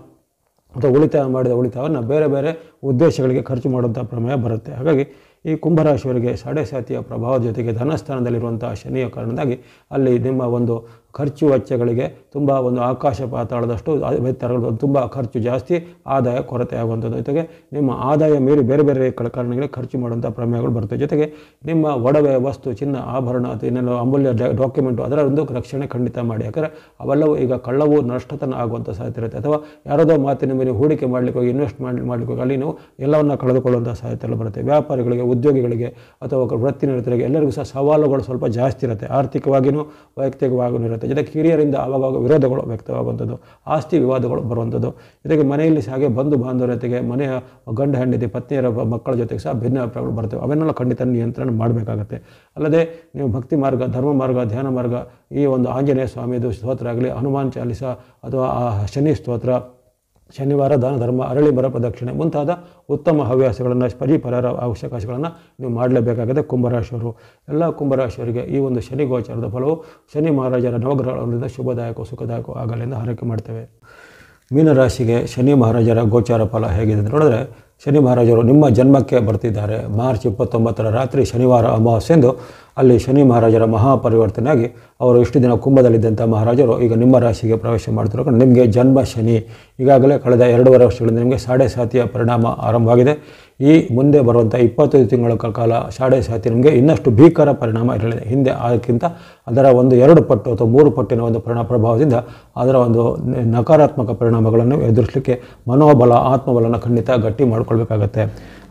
ಅಥವಾ ಉಳಿತಾಯ ಮಾಡಿದ ಉಳಿತಾಯವನ್ನು ಬೇರೆ ಬೇರೆ ಉದ್ದೇಶಗಳಿಗೆ ಖರ್ಚು ಮಾಡುವಂಥ ಪ್ರಮೇಯ ಬರುತ್ತೆ. ಹಾಗಾಗಿ ಈ ಕುಂಭರಾಶಿಯವರಿಗೆ ಸಾಡೆಸಾತಿಯ ಪ್ರಭಾವದ ಜೊತೆಗೆ ಧನಸ್ಥಾನದಲ್ಲಿರುವಂಥ ಶನಿಯ ಕಾರಣದಿಂದಾಗಿ ಅಲ್ಲಿ ನಿಮ್ಮ ಒಂದು ಖರ್ಚು ವೆಚ್ಚಗಳಿಗೆ ತುಂಬ ಒಂದು ಆಕಾಶ ಪಾತಾಳದಷ್ಟು ವೆಚ್ಚಗಳು, ತುಂಬ ಖರ್ಚು ಜಾಸ್ತಿ, ಆದಾಯ ಕೊರತೆ ಆಗುವಂಥದ್ದು. ಜೊತೆಗೆ ನಿಮ್ಮ ಆದಾಯ ಮೀರಿ ಬೇರೆ ಬೇರೆ ಕಾರಣಗಳಿಗೆ ಖರ್ಚು ಮಾಡುವಂಥ ಪ್ರಮೇಯಗಳು ಬರ್ತವೆ. ಜೊತೆಗೆ ನಿಮ್ಮ ಒಡವೆ ವಸ್ತು, ಚಿನ್ನ, ಆಭರಣ ಅಥವಾ ಇನ್ನೇನು ಅಮೂಲ್ಯ ಡಾಕ್ಯುಮೆಂಟು ಅದರ ಒಂದು ರಕ್ಷಣೆ ಖಂಡಿತ ಮಾಡಿ. ಯಾಕಂದರೆ ಅವೆಲ್ಲವೂ ಈಗ ಕಳ್ಳವು ನಷ್ಟತನ ಆಗುವಂಥ ಸಾಧ್ಯತೆ ಇರುತ್ತೆ. ಅಥವಾ ಯಾರದೋ ಮಾತಿನ ಮೇಲೆ ಹೂಡಿಕೆ ಮಾಡಲಿಕ್ಕೆ ಹೋಗಿ, ಇನ್ವೆಸ್ಟ್ ಮಾಡಲಿಕ್ಕೆ ಹೋಗಿ ಅಲ್ಲಿ ನೀವು ಎಲ್ಲವನ್ನು ಕಳೆದುಕೊಳ್ಳುವಂಥ ಸಾಧ್ಯತೆ ಎಲ್ಲ ಬರುತ್ತೆ. ವ್ಯಾಪಾರಿಗಳಿಗೆ, ಉದ್ಯೋಗಿಗಳಿಗೆ ಅಥವಾ ವೃತ್ತಿನಿರತರಿಗೆ ಎಲ್ಲರಿಗೂ ಸಹ ಸವಾಲುಗಳು ಸ್ವಲ್ಪ ಜಾಸ್ತಿ ಇರುತ್ತೆ. ಆರ್ಥಿಕವಾಗಿಯೂ ವೈಯಕ್ತಿಕವಾಗಿಯೂ ಇರುತ್ತೆ. ಜೊತೆಗೆ ಹಿರಿಯರಿಂದ ಆವಾಗ ವಿರೋಧಗಳು ವ್ಯಕ್ತವಾಗುವಂಥದ್ದು, ಆಸ್ತಿ ವಿವಾದಗಳು ಬರುವಂಥದ್ದು. ಜೊತೆಗೆ ಮನೆಯಲ್ಲಿ ಸಹ ಹಾಗೆ ಬಂಧು ಬಾಂಧವರ ಜೊತೆಗೆ, ಮನೆಯ ಗಂಡ ಹೆಂಡತಿ ಪತ್ನಿಯರ ಮಕ್ಕಳ ಜೊತೆಗೆ ಸಹ ಭಿನ್ನಾಭಿಪ್ರಾಯಗಳು ಬರ್ತವೆ. ಅವನ್ನೆಲ್ಲ ಖಂಡಿತ ನಿಯಂತ್ರಣ ಮಾಡಬೇಕಾಗತ್ತೆ. ಅಲ್ಲದೆ ನೀವು ಭಕ್ತಿ ಮಾರ್ಗ, ಧರ್ಮ ಮಾರ್ಗ, ಧ್ಯಾನ ಮಾರ್ಗ, ಈ ಒಂದು ಆಂಜನೇಯ ಸ್ವಾಮಿದು ಸ್ತೋತ್ರ ಆಗಲಿ, ಹನುಮಾನ್ ಚಾಲಿಸ ಅಥವಾ ಶನಿ ಸ್ತೋತ್ರ, ಶನಿವಾರ ದಾನ ಧರ್ಮ, ಅರಳಿ ಮರ ಪ್ರದಕ್ಷಿಣೆ ಮುಂತಾದ ಉತ್ತಮ ಹವ್ಯಾಸಗಳನ್ನು, ಪರಿಪರರ ಅವಕಾಶಗಳನ್ನು ನೀವು ಮಾಡಲೇಬೇಕಾಗಿದೆ ಕುಂಭರಾಶಿಯವರು. ಎಲ್ಲ ಕುಂಭರಾಶಿಯವರಿಗೆ ಈ ಒಂದು ಶನಿ ಗೋಚಾರದ ಫಲವು ಶನಿ ಮಹಾರಾಜರ ನವಗ್ರಹಗಳಿಂದ ಶುಭದಾಯಕ ಸುಖದಾಯಕ ಆಗಲೆಂದು ಹಾರೈಕೆ ಮಾಡ್ತೇವೆ. ಮೀನರಾಶಿಗೆ ಶನಿ ಮಹಾರಾಜರ ಗೋಚಾರ ಫಲ ಹೇಗಿದೆ ಅಂತ ನೋಡಿದ್ರೆ, ಶನಿ ಮಹಾರಾಜರು ನಿಮ್ಮ ಜನ್ಮಕ್ಕೆ ಬರ್ತಿದ್ದಾರೆ. ಮಾರ್ಚ್ 29 ರಾತ್ರಿ ಶನಿವಾರ ಅಮಾವಾಸ್ಯೆಂದು ಅಲ್ಲಿ ಶನಿ ಮಹಾರಾಜರ ಮಹಾಪರಿವರ್ತನೆಯಾಗಿ ಅವರು ಇಷ್ಟು ದಿನ ಕುಂಭದಲ್ಲಿದ್ದಂಥ ಮಹಾರಾಜರು ಈಗ ನಿಮ್ಮ ರಾಶಿಗೆ ಪ್ರವೇಶ ಮಾಡ್ತಿರೋ ನಿಮಗೆ ಜನ್ಮ ಶನಿ ಈಗಾಗಲೇ ಕಳೆದ 2.5 ವರ್ಷಗಳಿಂದ ನಿಮಗೆ ಸಾಡೆಸಾತಿಯ ಪರಿಣಾಮ ಆರಂಭವಾಗಿದೆ. ಈ ಮುಂದೆ ಬರುವಂಥ 25 ತಿಂಗಳ ಕಾಲ ಸಾಡೆಸಾತಿ ನಿಮಗೆ ಇನ್ನಷ್ಟು ಭೀಕರ ಪರಿಣಾಮ ಇರಲಿದೆ. ಹಿಂದೆ ಅದಕ್ಕಿಂತ ಅದರ ಒಂದು 2 ಪಟ್ಟು ಅಥವಾ 3 ಪಟ್ಟಿನ ಒಂದು ಪ್ರಭಾವದಿಂದ ಅದರ ಒಂದು ನಕಾರಾತ್ಮಕ ಪರಿಣಾಮಗಳನ್ನು ಎದುರಿಸಲಿಕ್ಕೆ ಮನೋಬಲ, ಆತ್ಮಬಲನ ಖಂಡಿತ ಗಟ್ಟಿ ಮಾಡಿಕೊಳ್ಬೇಕಾಗತ್ತೆ.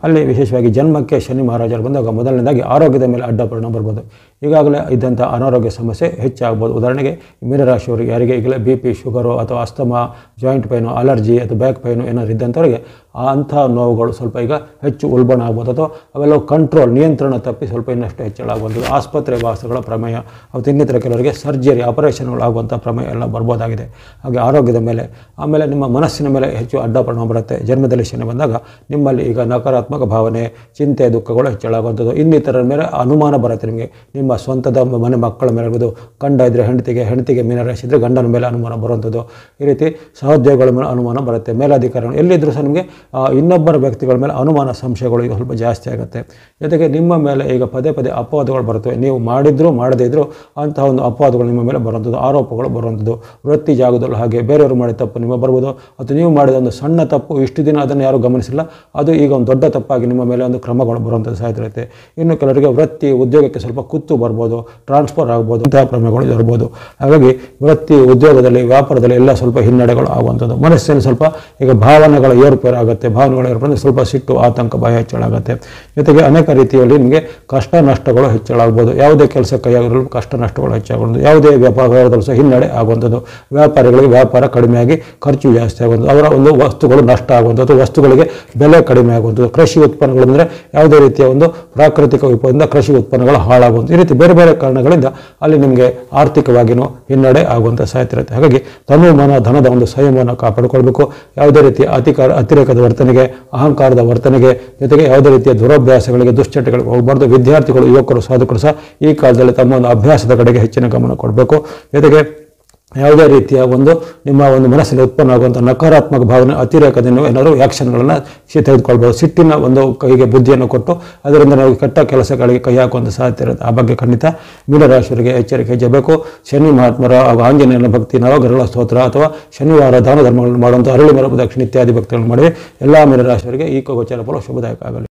ಅಲ್ಲಿ ವಿಶೇಷವಾಗಿ ಜನ್ಮಕ್ಕೆ ಶನಿ ಮಹಾರಾಜರು ಬಂದಾಗ ಮೊದಲನೇದಾಗಿ ಆರೋಗ್ಯದ ಮೇಲೆ ಅಡ್ಡ ಪರಿಣಾಮ ಬರ್ಬೋದು. ಈಗಾಗಲೇ ಇದ್ದಂಥ ಅನಾರೋಗ್ಯ ಸಮಸ್ಯೆ ಹೆಚ್ಚಾಗ್ಬೋದು. ಉದಾಹರಣೆಗೆ ಮೀನರಾಶಿಯವರಿಗೆ ಯಾರಿಗೆ ಈಗಲೇ BP, ಶುಗರು ಅಥವಾ ಅಸ್ತಮಾ, ಜಾಯಿಂಟ್ ಪೈನು, ಅಲರ್ಜಿ ಅಥವಾ ಬ್ಯಾಕ್ ಪೈನು ಏನಾದ್ರು ಇದ್ದಂಥವ್ರಿಗೆ ಅಂಥ ನೋವುಗಳು ಸ್ವಲ್ಪ ಈಗ ಹೆಚ್ಚು ಉಲ್ಬಣ ಆಗ್ಬೋದು. ಅಥವಾ ಅವೆಲ್ಲವೂ ಕಂಟ್ರೋಲ್, ನಿಯಂತ್ರಣ ತಪ್ಪಿ ಸ್ವಲ್ಪ ಇನ್ನಷ್ಟು ಹೆಚ್ಚಳ ಆಗುವಂಥದ್ದು, ಆಸ್ಪತ್ರೆ ವಾಸಗಳ ಪ್ರಮೇಯ, ಮತ್ತು ಇನ್ನಿತರ ಕೆಲವರಿಗೆ ಸರ್ಜರಿ, ಆಪರೇಷನ್ಗಳಾಗುವಂಥ ಪ್ರಮೇಯ ಎಲ್ಲ ಬರ್ಬೋದಾಗಿದೆ. ಹಾಗೆ ಆರೋಗ್ಯದ ಮೇಲೆ, ಆಮೇಲೆ ನಿಮ್ಮ ಮನಸ್ಸಿನ ಮೇಲೆ ಹೆಚ್ಚು ಅಡ್ಡ ಪರಿಣಾಮ ಬರುತ್ತೆ. ಜನ್ಮದಲ್ಲಿ ಶನಿ ಬಂದಾಗ ನಿಮ್ಮಲ್ಲಿ ಈಗ ನಕಾರಾತ್ಮಕ ಭಾವನೆ, ಚಿಂತೆ, ದುಃಖಗಳು ಹೆಚ್ಚಳಾಗುವಂಥದ್ದು. ಇನ್ನಿತರ ಮೇಲೆ ಅನುಮಾನ ಬರುತ್ತೆ ನಿಮಗೆ. ನಿಮ್ಮ ಸ್ವಂತದ ಮನೆ ಮಕ್ಕಳ ಮೇಲೆ ಇರ್ಬೋದು, ಗಂಡ ಇದ್ದರೆ ಹೆಂಡತಿಗೆ ಮೀನರಾಶಿ ಇದ್ದರೆ ಗಂಡನ ಮೇಲೆ ಅನುಮಾನ ಬರುವಂಥದ್ದು. ಈ ರೀತಿ ಸಹೋದ್ಯೋಗಿಗಳ ಮೇಲೆ ಅನುಮಾನ ಬರುತ್ತೆ. ಮೇಲಾಧಿಕಾರಿಗಳು ಎಲ್ಲಿದ್ದರೂ ಸಹ ನಿಮಗೆ ಇನ್ನೊಬ್ಬರ ವ್ಯಕ್ತಿಗಳ ಮೇಲೆ ಅನುಮಾನ, ಸಂಶಯಗಳು ಈಗ ಸ್ವಲ್ಪ ಜಾಸ್ತಿ ಆಗುತ್ತೆ. ಜೊತೆಗೆ ನಿಮ್ಮ ಮೇಲೆ ಈಗ ಪದೇ ಪದೇ ಅಪವಾದಗಳು ಬರುತ್ತವೆ. ನೀವು ಮಾಡಿದರೂ ಮಾಡದೇ ಇದ್ದರೂ ಅಂತಹ ಒಂದು ಅಪವಾದಗಳು ನಿಮ್ಮ ಮೇಲೆ ಬರುವಂಥದ್ದು, ಆರೋಪಗಳು ಬರುವಂಥದ್ದು. ವೃತ್ತಿ ಜಾಗದಲ್ಲೂ ಹಾಗೆ ಬೇರೆಯವರು ಮಾಡಿದ ತಪ್ಪು ನಿಮ್ಮ ಬರ್ಬೋದು, ಅಥವಾ ನೀವು ಮಾಡಿದ ಒಂದು ಸಣ್ಣ ತಪ್ಪು ಇಷ್ಟು ದಿನ ಅದನ್ನು ಯಾರೂ ಗಮನಿಸಿಲ್ಲ, ಅದು ಈಗ ಒಂದು ದೊಡ್ಡ ತಪ್ಪಾಗಿ ನಿಮ್ಮ ಮೇಲೆ ಒಂದು ಕ್ರಮಗಳು ಬರುವಂಥದ್ದು ಸಾಧ್ಯತೆ ಇರುತ್ತೆ. ಇನ್ನು ಕೆಲವರಿಗೆ ವೃತ್ತಿ ಉದ್ಯೋಗಕ್ಕೆ ಸ್ವಲ್ಪ ಕುತ್ತು ಬರ್ಬೋದು, ಟ್ರಾನ್ಸ್ಫರ್ ಆಗ್ಬೋದು, ಇಂತಹ ಕ್ರಮಗಳು ಇರ್ಬೋದು. ಹಾಗಾಗಿ ವೃತ್ತಿ ಉದ್ಯೋಗದಲ್ಲಿ, ವ್ಯಾಪಾರದಲ್ಲಿ ಎಲ್ಲ ಸ್ವಲ್ಪ ಹಿನ್ನಡೆಗಳು ಆಗುವಂಥದ್ದು. ಮನಸ್ಸಿನಲ್ಲಿ ಸ್ವಲ್ಪ ಈಗ ಭಾವನೆಗಳ ಏರುಪೇರು ಆಗುತ್ತೆ. ಭಾವನೆಗಳ ಏರ್ಪೇರು ಸ್ವಲ್ಪ ಸಿಟ್ಟು, ಆತಂಕ, ಭಯ ಹೆಚ್ಚಳಾಗುತ್ತೆ. ಜೊತೆಗೆ ಅನೇಕ ರೀತಿಯಲ್ಲಿ ನಿಮಗೆ ಕಷ್ಟ ನಷ್ಟಗಳು ಹೆಚ್ಚಳಾಗ್ಬೋದು. ಯಾವುದೇ ಕೆಲಸ ಕೈಯಾಗಿರಲು ಕಷ್ಟ ನಷ್ಟಗಳು ಹೆಚ್ಚಾಗುವಂಥದ್ದು. ಯಾವುದೇ ವ್ಯಾಪಾರದಲ್ಲೂ ಸಹ ಹಿನ್ನಡೆ ಆಗುವಂಥದ್ದು. ವ್ಯಾಪಾರಿಗಳಿಗೆ ವ್ಯಾಪಾರ ಕಡಿಮೆಯಾಗಿ ಖರ್ಚು ಜಾಸ್ತಿ ಆಗುವಂಥದ್ದು. ಅವರ ಒಂದು ವಸ್ತುಗಳು ನಷ್ಟ ಆಗುವಂಥದ್ದು, ವಸ್ತುಗಳಿಗೆ ಬೆಲೆ ಕಡಿಮೆ ಆಗುವಂಥದ್ದು. ಕೃಷಿ ಉತ್ಪನ್ನಗಳಂದರೆ ಯಾವುದೇ ರೀತಿಯ ಒಂದು ಪ್ರಾಕೃತಿಕ ವಿಪತ್ತಿನಿಂದ ಕೃಷಿ ಉತ್ಪನ್ನಗಳು ಹಾಳಾಗುವಂಥದ್ದು. ಈ ರೀತಿ ಬೇರೆ ಬೇರೆ ಕಾರಣಗಳಿಂದ ಅಲ್ಲಿ ನಿಮಗೆ ಆರ್ಥಿಕವಾಗಿಯೂ ಹಿನ್ನಡೆ ಆಗುವಂಥ ಸಾಧ್ಯತೆ ಇರುತ್ತೆ. ಹಾಗಾಗಿ ತನುಮಾನ ಧನದ ಒಂದು ಸಂಯಮವನ್ನು ಕಾಪಾಡಿಕೊಳ್ಬೇಕು. ಯಾವುದೇ ರೀತಿಯ ಅತಿರೇಕದ ವರ್ತನೆಗೆ, ಅಹಂಕಾರದ ವರ್ತನೆಗೆ, ಜೊತೆಗೆ ಯಾವುದೇ ರೀತಿಯ ದುರಭ್ಯಾಸಗಳಿಗೆ, ದುಶ್ಚಟಗಳಿಗೆ ಹೋಗಬಾರ್ದು. ವಿದ್ಯಾರ್ಥಿಗಳು, ಯುವಕರು, ಸಾಧಕರು ಸಹ ಈ ಕಾಲದಲ್ಲಿ ತಮ್ಮ ಒಂದು ಅಭ್ಯಾಸದ ಕಡೆಗೆ ಹೆಚ್ಚಿನ ಗಮನ ಕೊಡಬೇಕು. ಜೊತೆಗೆ ಯಾವುದೇ ರೀತಿಯ ಒಂದು ನಿಮ್ಮ ಒಂದು ಮನಸ್ಸಿನಲ್ಲಿ ಉತ್ಪನ್ನ ಆಗುವಂಥ ನಕಾರಾತ್ಮಕ ಭಾವನೆ, ಅತಿರೇಕದಿಂದ ಏನಾದರೂ ಆ್ಯಕ್ಷನ್ಗಳನ್ನು ತೆಗೆದುಕೊಳ್ಬೋದು. ಸಿಟ್ಟಿನ ಒಂದು ಕೈಗೆ ಬುದ್ಧಿಯನ್ನು ಕೊಟ್ಟು ಅದರಿಂದ ನಾವು ಕೆಟ್ಟ ಕೆಲಸಗಳಿಗೆ ಕೈ ಹಾಕುವಂಥ ಸಾಧ್ಯತೆ ಇರುತ್ತೆ. ಆ ಬಗ್ಗೆ ಖಂಡಿತ ಮೀನರಾಶಿಯವರಿಗೆ ಎಚ್ಚರಿಕೆ ಹೆಜ್ಜಬೇಕು. ಶನಿ ಮಹಾತ್ಮರ ಹಾಗೂ ಆಂಜನೇಯನ ಭಕ್ತಿ, ನವಗ್ರಹಗಳ ಸ್ತೋತ್ರ ಅಥವಾ ಶನಿವಾರ ದಾನ ಧರ್ಮಗಳನ್ನು ಮಾಡುವಂಥ ಅರಳಿ ಮರ ಪ್ರದಕ್ಷಿಣೆ ಇತ್ಯಾದಿ ಭಕ್ತಿಗಳನ್ನು ಮಾಡಿ ಎಲ್ಲ ಮೀನರಾಶಿಯವರಿಗೆ ಈ ಗೋಚಾರ ಫಲ ಶುಭದಾಯಕ ಆಗಲಿ.